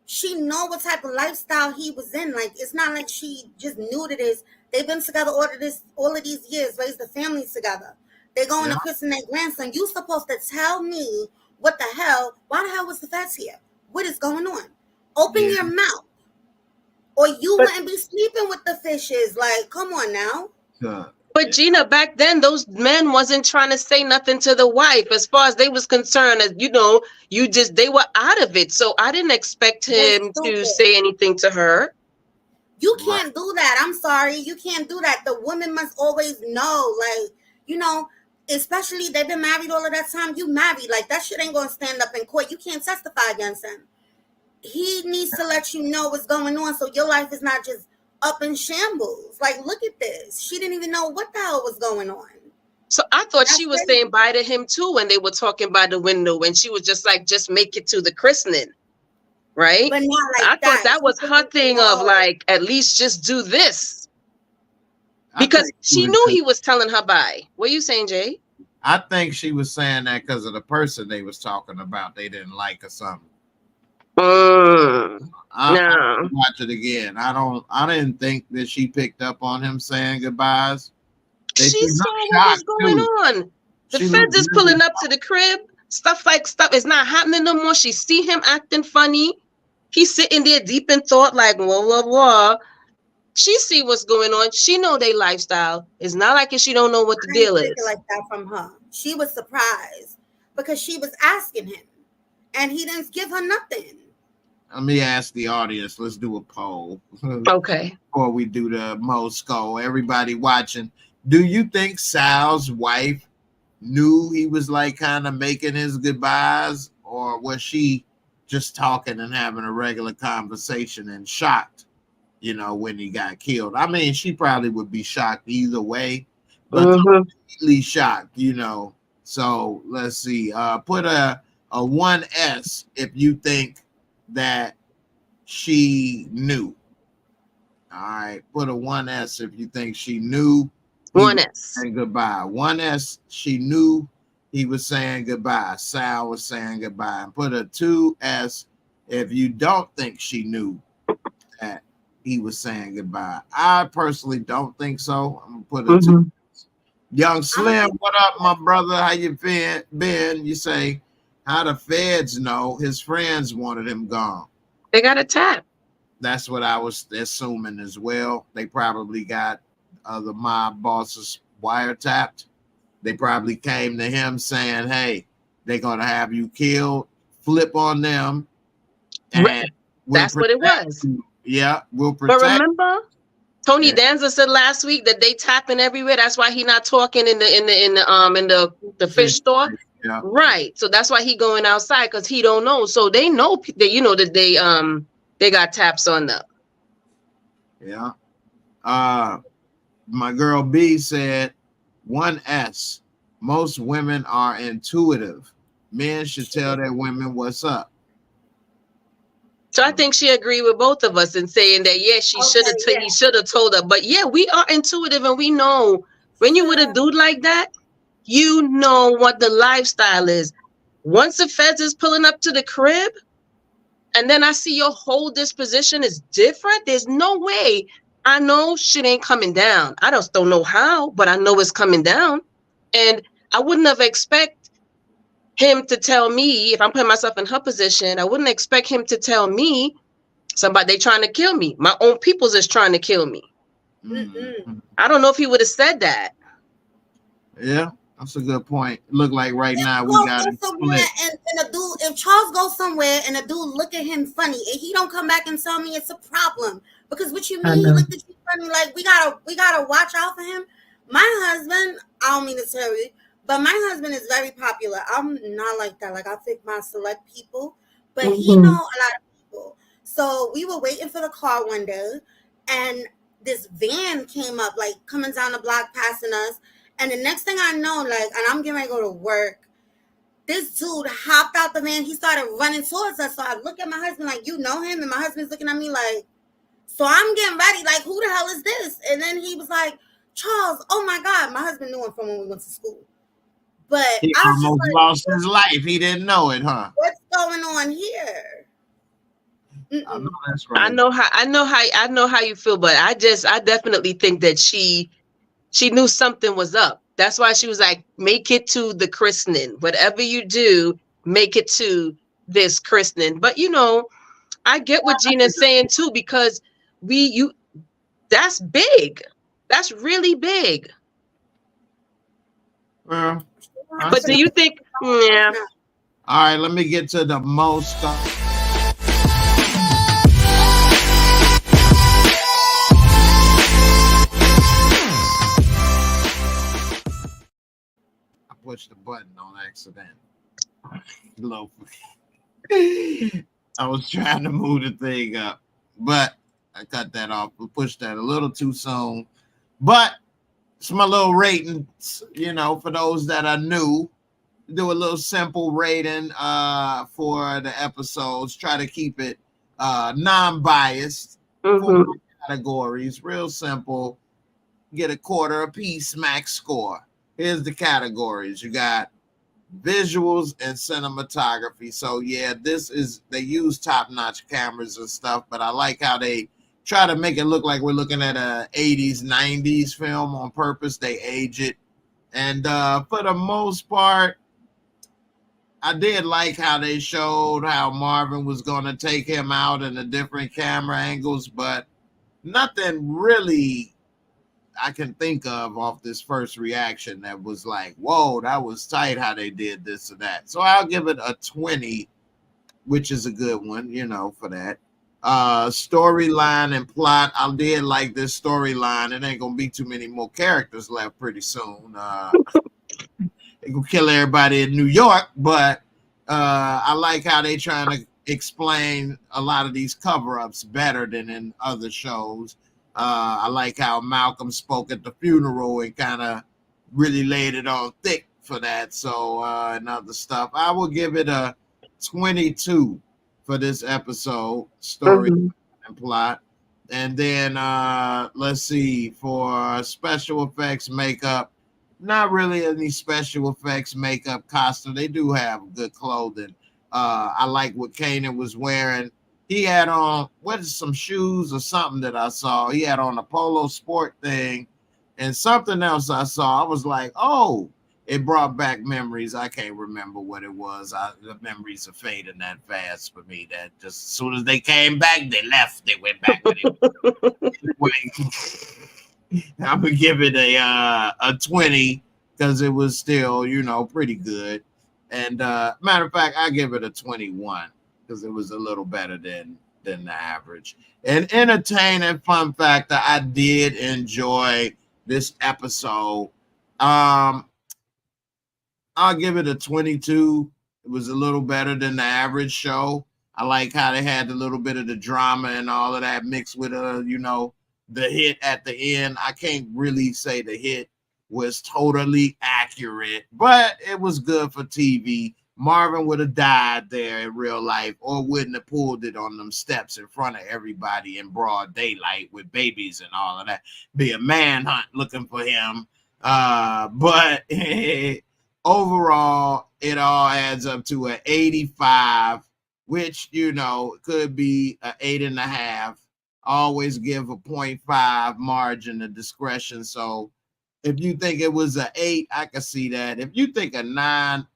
she know what type of lifestyle he was in. Like, it's not like she just new to this. They've been together all of these years, raised the families together. They're going to christen their grandson. You supposed to tell me what the hell? Why the hell was the feds here? What is going on? Open your mouth, or you wouldn't be sleeping with the fishes. Like, come on now. But Gina, back then, those men wasn't trying to say nothing to the wife. As far as they was concerned, as you know, they were out of it. So I didn't expect him to say anything to her. You can't do that. I'm sorry. You can't do that. The woman must always know, like, you know, especially they've been married all of that time. You married. Like, that shit ain't going to stand up in court. You can't testify against him. He needs to let you know what's going on so your life is not just up in shambles. Like, look at this. She didn't even know what the hell was going on. So I thought she was saying bye to him too when they were talking by the window, and she was just like, just make it to the christening, right? But not like I thought that was her thing of like, at least just do this. Because she knew he was telling her bye. What are you saying, Jay? I think she was saying that because of the person they was talking about. They didn't like or something. No. I'll watch it again. I didn't think that she picked up on him saying goodbyes. She saw what was going on. The feds is pulling up to the crib. Stuff is not happening no more. She see him acting funny. He's sitting there deep in thought, like blah blah blah. She see what's going on. She know their lifestyle. It's not like she don't know what the deal is. Like that from her. She was surprised because she was asking him, and he didn't give her nothing. Let me ask the audience. Let's do a poll. Okay. Before we do the Moorescore, everybody watching, do you think Sal's wife knew he was like kind of making his goodbyes, or was she just talking and having a regular conversation and shocked, you know, when he got killed? I mean, she probably would be shocked either way, but completely shocked, you know. So let's see. Put a 1S if you think that she knew. All right, put a 1S if you think she knew. 1S. And goodbye. 1S, she knew he was saying goodbye. Sal was saying goodbye. And put a 2S if you don't think she knew that he was saying goodbye. I personally don't think so. I'm gonna put a 2. Young Slim, what up, my brother? How you been? You say, how the feds know his friends wanted him gone? They got a tap. That's what I was assuming as well. They probably got the mob bosses wiretapped. They probably came to him saying, hey, they're going to have you killed. Flip on them. And that's what it was. You. Yeah, we'll protect. But remember, Tony Danza said last week that they tapping everywhere. That's why he not talking in the fish store. Yeah. Right. So that's why he going outside, because he don't know. So they know that, you know, that they got taps on them. Yeah. My girl B said 1S. Most women are intuitive. Men should tell their women what's up. So I think she agreed with both of us in saying that, yeah, he should have told her. But yeah, we are intuitive, and we know when you with a dude like that, you know what the lifestyle is. Once the feds is pulling up to the crib, and then I see your whole disposition is different, there's no way. I know shit ain't coming down. I just don't know how, but I know it's coming down. And I wouldn't have expected him to tell me, if I'm putting myself in her position, I wouldn't expect him to tell me they trying to kill me. My own peoples is trying to kill me. I don't know if he would have said that. Yeah, that's a good point. Look like right now we got it split. And a dude, if Charles goes somewhere and a dude look at him funny, and he don't come back and tell me, it's a problem. Because what you mean he looked at you funny? Like, we gotta watch out for him. My husband, I don't mean to tell you, but my husband is very popular. I'm not like that. Like, I pick my select people, but he know a lot of people. So we were waiting for the car one day, and this van came up, like coming down the block, passing us. And the next thing I know, like, and I'm getting ready to go to work, this dude hopped out the van. He started running towards us. So I look at my husband like, you know him? And my husband's looking at me like, so I'm getting ready, like, who the hell is this? And then he was like, Charles, oh my God. My husband knew him from when we went to school. But he almost lost his life. He didn't know it, huh? What's going on here? I know that's right. I know how you feel, but I definitely think that she knew something was up. That's why she was like, make it to the christening. Whatever you do, make it to this christening. But you know, I get what Gina's saying too, because that's big. That's really big. Well, but do you think, yeah. All right, let me get to the most. I pushed the button on accident. I was trying to move the thing up, but I cut that off. We pushed that a little too soon. But it's my little ratings, you know, for those that are new. Do a little simple rating for the episodes. Try to keep it non-biased. Mm-hmm. 4 categories, real simple. Get a quarter apiece max score. Here's the categories. You got visuals and cinematography. So yeah, they use top-notch cameras and stuff, but I like how they try to make it look like we're looking at a 80s, 90s film on purpose. They age it. And for the most part, I did like how they showed how Marvin was going to take him out in the different camera angles, but nothing really I can think of off this first reaction that was like, whoa, that was tight how they did this or that. So I'll give it a 20, which is a good one, you know, for that. Storyline and plot. I did like this storyline. It ain't going to be too many more characters left pretty soon. They gonna kill everybody in New York, but I like how they trying to explain a lot of these cover-ups better than in other shows. I like how Malcolm spoke at the funeral and kind of really laid it on thick for that. So and other stuff. I will give it a 22 for this episode, story and plot. And then let's see, for special effects, makeup. Not really any special effects, makeup, costume. They do have good clothing. I like what Kanan was wearing. He had on, some shoes or something that I saw. He had on a polo sport thing and something else I saw. I was like, oh, it brought back memories. I can't remember what it was. The memories are fading that fast for me. That just as soon as they came back, they left. They went back with it. I would give it a 20 because it was still, you know, pretty good. And matter of fact, I give it a 21 because it was a little better than the average. And entertaining fun factor, I did enjoy this episode. I'll give it a 22. It was a little better than the average show. I like how they had a little bit of the drama and all of that mixed with you know, the hit at the end. I can't really say the hit was totally accurate, but it was good for TV. Marvin would have died there in real life or wouldn't have pulled it on them steps in front of everybody in broad daylight with babies and all of that. Be a manhunt looking for him. But overall, it all adds up to an 85, which, you know, could be an 8.5. Always give a 0.5 margin of discretion. So if you think it was an 8, I can see that. If you think a 9,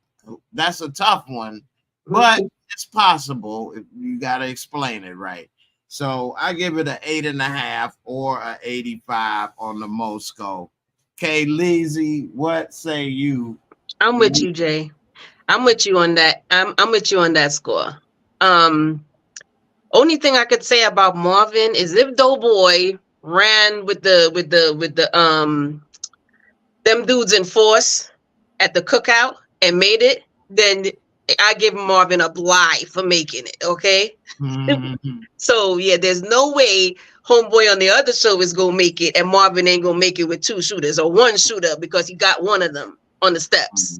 that's a tough one, but it's possible. If you got to explain it right. So I give it an 8.5 or an 85 on the Moorescore. K. Leezy, what say you? I'm with you, Jay. I'm with you on that. I'm with you on that score. Only thing I could say about Marvin is if Doughboy ran with the them dudes in force at the cookout and made it, then I give Marvin a bly for making it. Okay. So yeah, there's no way homeboy on the other show is gonna make it and Marvin ain't gonna make it with 2 shooters or 1 shooter because he got one of them on the steps.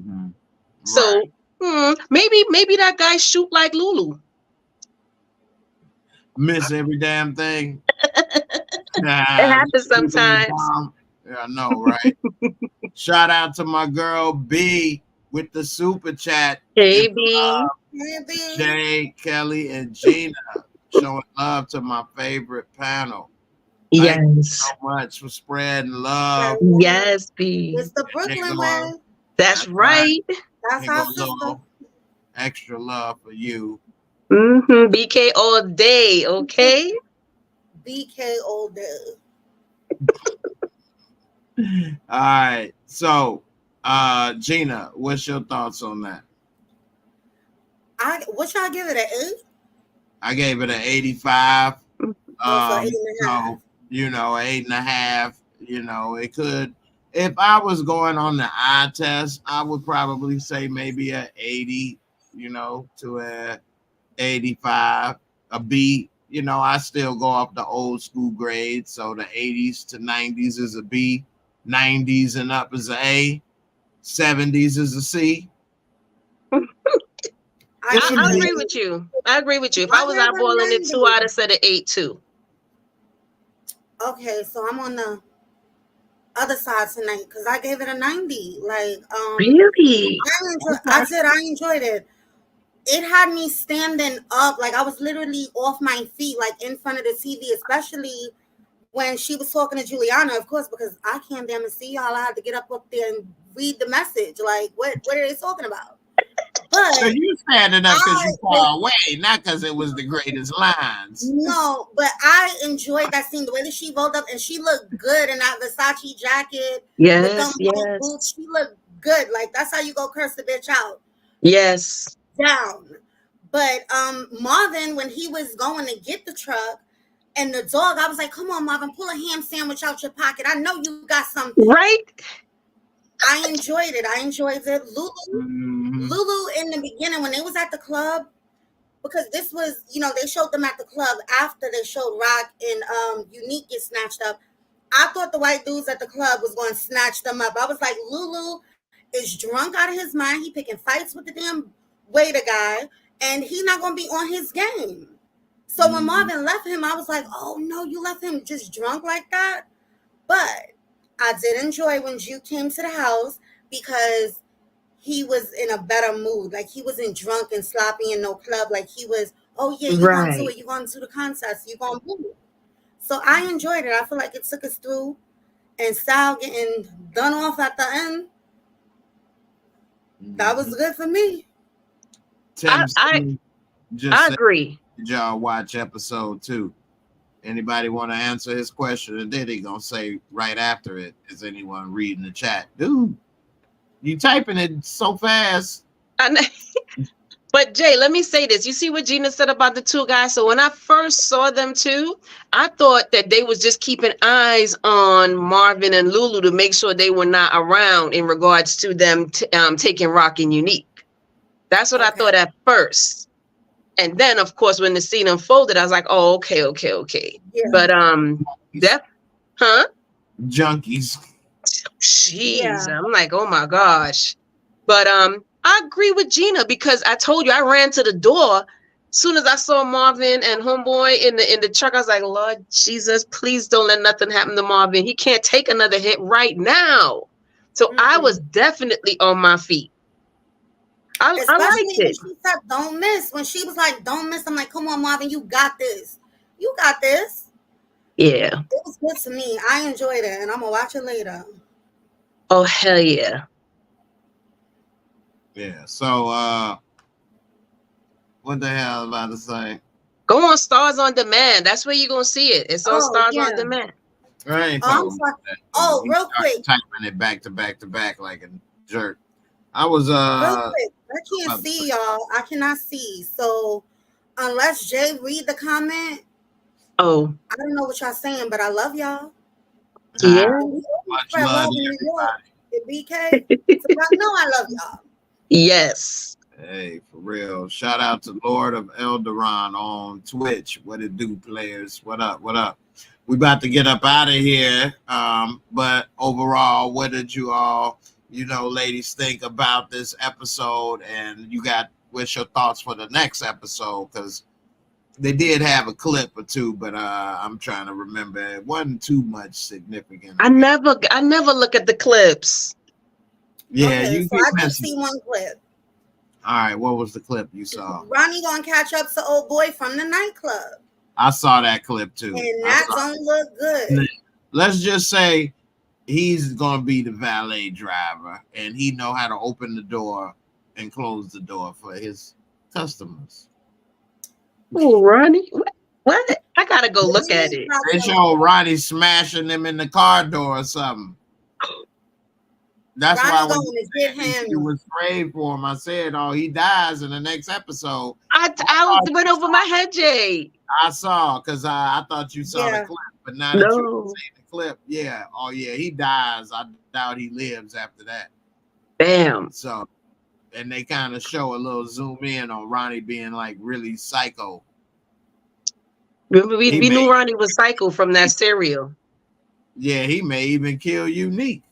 So maybe that guy shoot like Lulu. Miss every damn thing. It happens sometimes. Yeah, I know, right? Shout out to my girl B with the super chat. Hey B. Jay, Kelly, and Gina. showing love to my favorite panel. Yes. Thank you so much for spreading love. Yes, B. It's the Brooklyn way. That's right. That's Here our goes a sister. little extra love for you. BK all day, okay? BK all day. All right. So, Gina, what's your thoughts on that? What y'all give it, an 8? I gave it an 85. So 8.5. So, you know, 8.5. You know, it could. If I was going on the eye test, I would probably say maybe a 80. You know, to a 85, a B. You know, I still go off the old school grade. So the 80s to 90s is a B, 90s and up is an A, 70s is a C. I agree with you. I agree with you. If I was eyeballing it 2, I'd have said an 8 too. Okay, so I'm on the other side tonight because I gave it a 90. Like, really? I said I enjoyed it. It had me standing up, like I was literally off my feet, like in front of the TV, especially when she was talking to Juliana, of course, because I can't damn it see y'all. I had to get up there and read the message. Like, what are they talking about? But so you standing up because you far away, not because it was the greatest lines. No, but I enjoyed that scene, the way that she rolled up, and she looked good in that Versace jacket. Yes, with them boots. She looked good. Like, that's how you go curse the bitch out. Yes. Down. But Marvin, when he was going to get the truck and the dog, I was like, come on, Marvin, pull a ham sandwich out your pocket. I know you got something. Right? I enjoyed it. Lulu in the beginning when they was at the club, because this was, you know, they showed them at the club after they showed Rock and Unique get snatched up. I thought the white dudes at the club was going to snatch them up. I was like, Lulu is drunk out of his mind. He picking fights with the damn waiter guy, and he's not going to be on his game. So when Marvin left him, I was like, oh no, you left him just drunk like that? But I did enjoy when Juke came to the house because he was in a better mood. Like, he wasn't drunk and sloppy in no club. Like, he was, oh yeah, you're going to do it. You're going to do the contest. You're going to do it. So I enjoyed it. I feel like it took us through, and Sal getting done off at the end. That was good for me. I agree. Did y'all watch episode 2? Anybody want to answer his question? And then he gonna say right after it, is anyone reading the chat? Dude, you typing it so fast. But Jay, let me say this. You see what Gina said about the 2 guys? So when I first saw them too, I thought that they was just keeping eyes on Marvin and Lulu to make sure they were not around in regards to them taking Rock and Unique. That's what I thought at first. And then, of course, when the scene unfolded, I was like, oh, okay. Yeah. But, junkies. Jeez, yeah. I'm like, oh my gosh. But I agree with Gina because I told you I ran to the door. As soon as I saw Marvin and Homeboy in the truck, I was like, Lord Jesus, please don't let nothing happen to Marvin. He can't take another hit right now. So I was definitely on my feet. I liked it. When she said, don't miss. When she was like, don't miss, I'm like, come on, Marvin, you got this. You got this. Yeah. It was good to me. I enjoyed it, and I'm going to watch it later. Oh, hell yeah. Yeah, so what the hell am I about to say? Go on Stars on Demand. That's where you're going to see it. It's on Stars on Demand. Real quick. Typing it back to back to back like a jerk. I was real quick. I can't see y'all. I cannot see. So unless Jay read the comment, I don't know what y'all saying, but I love y'all. Yeah. Much love to everybody. BK. So I know I love y'all. Yes. Hey, for real. Shout out to Lord of Elderon on Twitch. What it do, players? What up? What up? We about to get up out of here. But overall, what did you all, ladies, think about this episode? And what's your thoughts for the next episode? Because they did have a clip or 2, but I'm trying to remember. It wasn't too much significant. I never look at the clips. Yeah, okay, so I just see one clip. All right, what was the clip you saw? Ronnie gonna catch up to old boy from the nightclub. I saw that clip too. And that don't look good. Let's just say he's gonna be the valet driver, and he know how to open the door and close the door for his customers. Oh, Ronnie, what? I gotta go look at it. They show Ronnie smashing them in the car door or something. That's why when you was praying for him, I said, "Oh, he dies in the next episode." I went over my head, Jay. I saw because I thought you saw the clip, but now that you see the clip, yeah, oh yeah, he dies. I doubt he lives after that. Bam. So, and they kind of show a little zoom in on Ronnie being like really psycho. Remember, we knew Ronnie was psycho from that serial. Yeah, he may even kill Unique.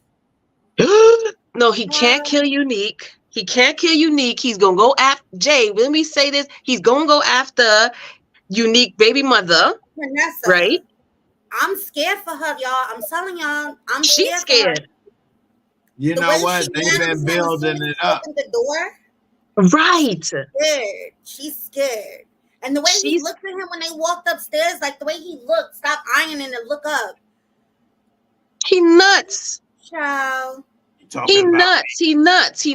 No, he can't kill Unique. He can't kill Unique. He's gonna go after Jay. Let me say this. He's gonna go after Unique baby mother. Vanessa, right? I'm scared for her, y'all. I'm telling y'all, She's scared. You know what? They've been building it up. The door. Right. Scared. She's scared. And the way he looked at him when they walked upstairs, like the way he looked, stop eyeing and look up. He nuts. Child. He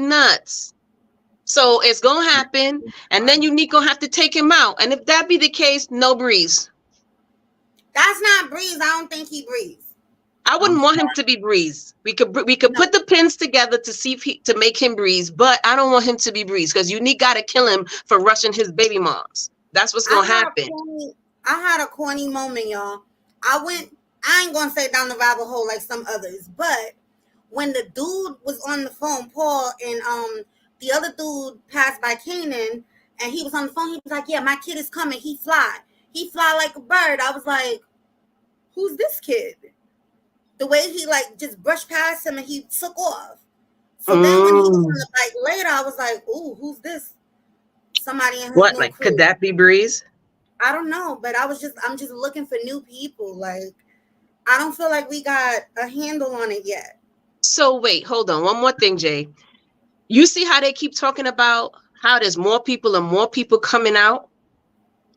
nuts. So it's gonna happen, and then Unique gonna have to take him out. And if that be the case, no Breeze. That's not Breeze. I don't think he Breeze. I wouldn't want him to be Breeze. We could put the pins together to see if to make him Breeze, but I don't want him to be Breeze because Unique gotta kill him for rushing his baby moms. That's what's gonna happen. I had a corny moment, y'all. I ain't gonna say down the rabbit hole like some others, but when the dude was on the phone, Paul, and the other dude passed by Kanan, and he was on the phone, he was like, yeah, my kid is coming. He fly like a bird. I was like, who's this kid? The way he like just brushed past him and he took off. So then when he was on the bike later, I was like, ooh, who's this? Somebody in what, like, crew. Could that be Breeze? I don't know, but I'm just looking for new people. Like, I don't feel like we got a handle on it yet. So wait, hold on. One more thing, Jay. You see how they keep talking about how there's more people and more people coming out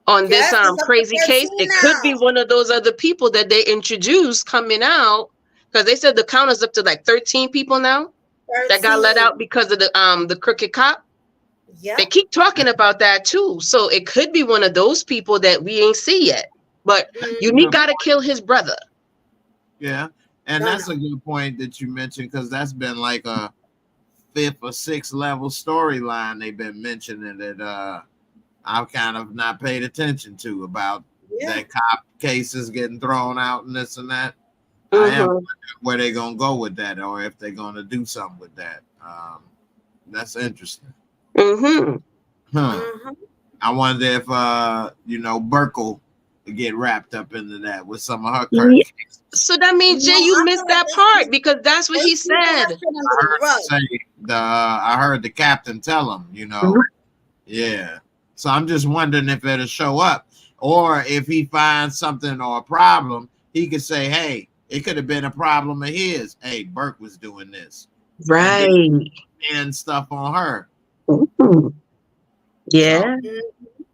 on this crazy case? It could be one of those other people that they introduced coming out, because they said the count is up to like 13 people now that got let out because of the crooked cop. Yeah, they keep talking about that too. So it could be one of those people that we ain't see yet. But Unique got to kill his brother. Yeah. And that's a good point that you mentioned, because that's been like a 5th or 6th level storyline they've been mentioning that I've kind of not paid attention to about that cop cases getting thrown out and this and that. I am wondering where they're going to go with that, or if they're going to do something with that. That's interesting. I wonder if, Burkle get wrapped up into that with some of her current cases. So that means, Jay, you missed that part, because that's what he said. I heard the captain tell him, Yeah. So I'm just wondering if it'll show up, or if he finds something or a problem, he could say, hey, it could have been a problem of his. Hey, Burke was doing this. Right. And stuff on her. Yeah. So,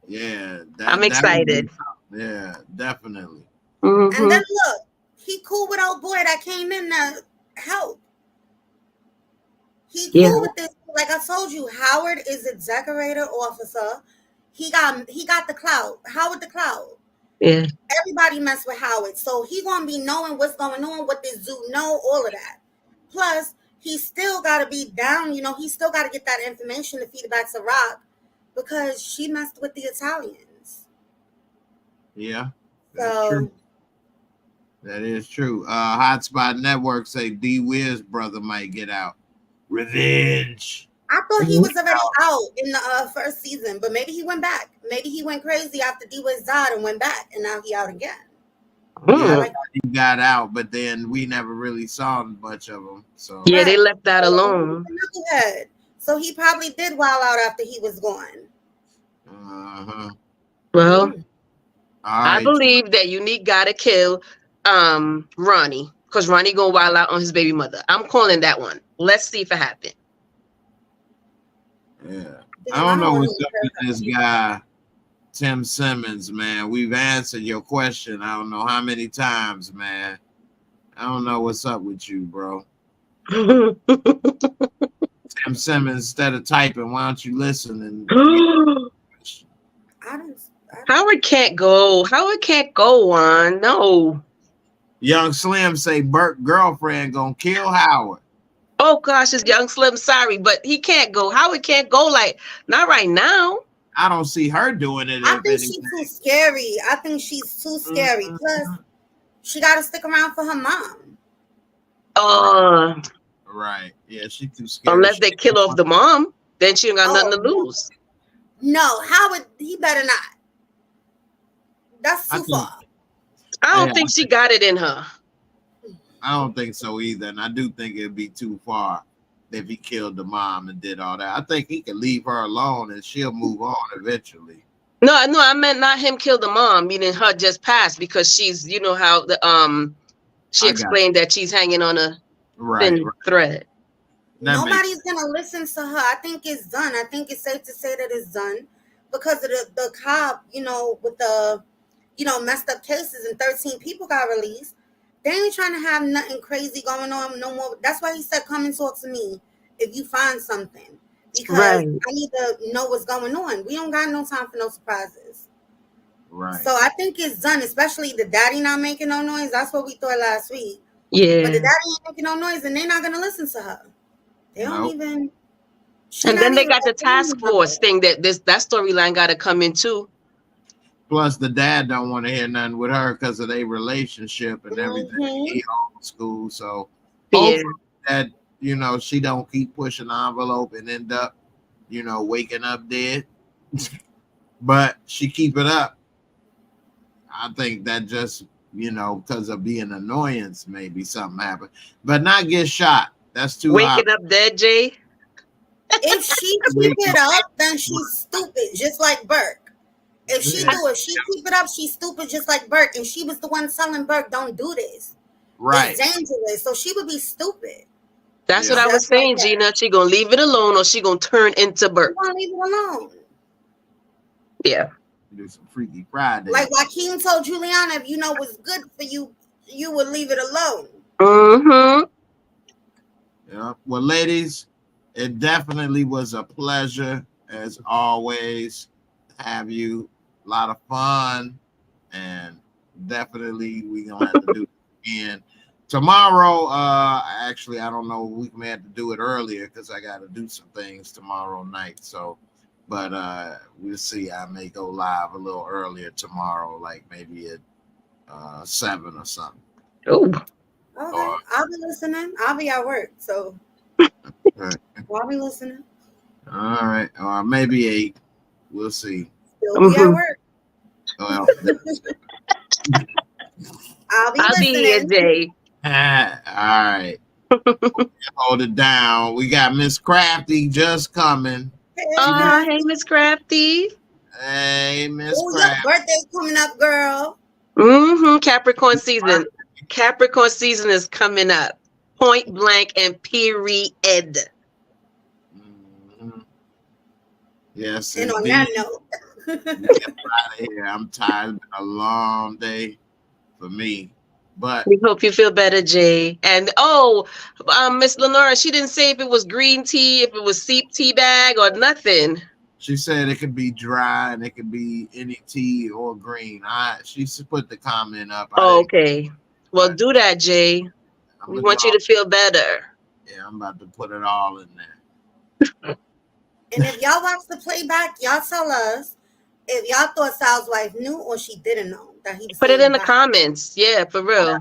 yeah. I'm excited. Yeah, definitely. And then look, he cool with old boy that came in to help. He cool with this. Like I told you, Howard is a decorator officer. He got the clout. Howard the clout. Yeah. Everybody mess with Howard. So he gonna be knowing what's going on, what this zoo know, all of that. Plus, he still gotta be down, he still gotta get that information to feed it back to Rock, because she messed with the Italians. Yeah. That's true. That is true. Hotspot Network say D Wiz brother might get out. Revenge. I thought he was already out in the first season, but maybe he went back. Maybe he went crazy after D Wiz died and went back, and now he out again. Yeah, he got out, but then we never really saw much of him. So yeah, they left that alone. So he probably did wild out after he was gone. Well, I believe that Unique gotta kill Ronnie, because Ronnie gonna wild out on his baby mother. I'm calling that one. Let's see if it happens. Yeah. I don't know what's up with this guy, Tim Simmons, man. We've answered your question. I don't know how many times, man. I don't know what's up with you, bro. Tim Simmons, instead of typing, why don't you listen and Howard can't go. Howard can't go on. No. Young Slim say Burt girlfriend gonna kill Howard. Oh gosh, it's Young Slim. Sorry, but he can't go. Howard can't go. Like, not right now. I don't see her doing it. I think she's too scary. I think she's too scary. Plus, she got to stick around for her mom. Right. Yeah, she's too scary. Unless they kill off the mom, then she ain't got nothing to lose. No, Howard, he better not. That's too far. I don't think she got it in her. I don't think so either. And I do think it'd be too far if he killed the mom and did all that. I think he could leave her alone and she'll move on eventually. No, I meant not him kill the mom, meaning her just pass, because she's, you know how the she explained that she's hanging on a thin thread. Nobody's gonna listen to her. I think it's done. I think it's safe to say that it's done because of the cop, you know, with the, you know, messed up cases and 13 people got released. They ain't trying to have nothing crazy going on no more. That's why he said, come and talk to me if you find something. Because I need to know what's going on. We don't got no time for no surprises. Right. So I think it's done, especially the daddy not making no noise. That's what we thought last week. Yeah. But the daddy ain't making no noise and they're not going to listen to her. They don't even. And then they got the task force thing that storyline got to come in too. Plus, the dad don't want to hear nothing with her because of their relationship and everything. He homeschool, so that, you know, she don't keep pushing the envelope and end up, you know, waking up dead. But she keep it up. I think that just, you know, because of being annoyance, maybe something happened, but not get shot. That's too waking up dead, Jay. If she keep it up, then she's stupid, just like Burke. If she keep it up, she's stupid just like Burke. And she was the one telling Burke, don't do this. Right. It's dangerous. So she would be stupid. That's what I was saying, like Gina. She gonna leave it alone or she gonna turn into Burke. She gonna leave it alone. Yeah. Do some Freaky Friday. Like Joaquin told Juliana, if you know what's good for you, you would leave it alone. Mm-hmm. Yeah. Well, ladies, it definitely was a pleasure, as always, to have you. A lot of fun, and definitely we gonna have to do it again tomorrow. Actually, I don't know. We may have to do it earlier because I got to do some things tomorrow night. So, but we'll see. I may go live a little earlier tomorrow, like maybe at 7 or something. Oh, okay. I'll be listening. I'll be at work, so I'll be listening. All right, or maybe 8. We'll see. Still be at work. Well, I'll be here, Jay. all right. Hold it down. We got Miss Crafty just coming. Hey, Miss Crafty. Hey, Miss Crafty. Your birthday's coming up, girl. Capricorn season. Capricorn season is coming up. Point blank and period. Yes. And on that note, get out of here. I'm tired. It's been a long day for me. But we hope you feel better, Jay. And Miss Lenora, she didn't say if it was green tea, if it was seep tea bag or nothing. She said it could be dry and it could be any tea or green. She put the comment up. Okay. Well, do that, Jay. We want you to feel better. Yeah, I'm about to put it all in there. And if y'all watch the playback, y'all tell us if y'all thought Sal's wife knew or she didn't know that he was. Put it in the comments. Yeah, for real.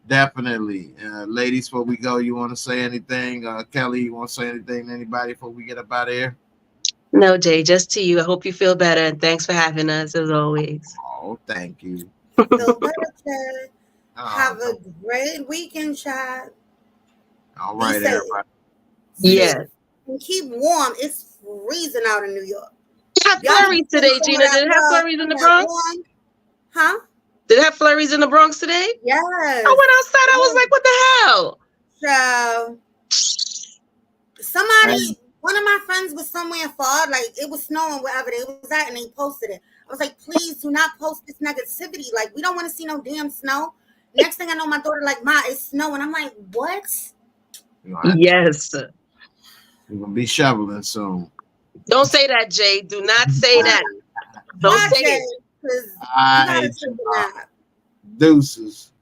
Definitely. Ladies, before we go, you want to say anything? Kelly, you want to say anything to anybody before we get up out of here? No, Jay, just to you. I hope you feel better. And thanks for having us, as always. Oh, thank you. Feel better, Chad. Have a great weekend, Chad. All right, everybody. Yes. And keep warm. It's freezing out in New York. It had flurries today, Gina. Did it have flurries in the Bronx? Huh? Did it have flurries in the Bronx today? Yes. I went outside. I was like, what the hell? So, somebody One of my friends was somewhere far, like it was snowing wherever they was at, and they posted it. I was like, please do not post this negativity. Like, we don't want to see no damn snow. Next thing I know, my daughter like, Ma, it's snowing. I'm like, what? Yes. We're gonna be shoveling soon. Don't say that, Jay. Do not say that. Don't say it. Deuces.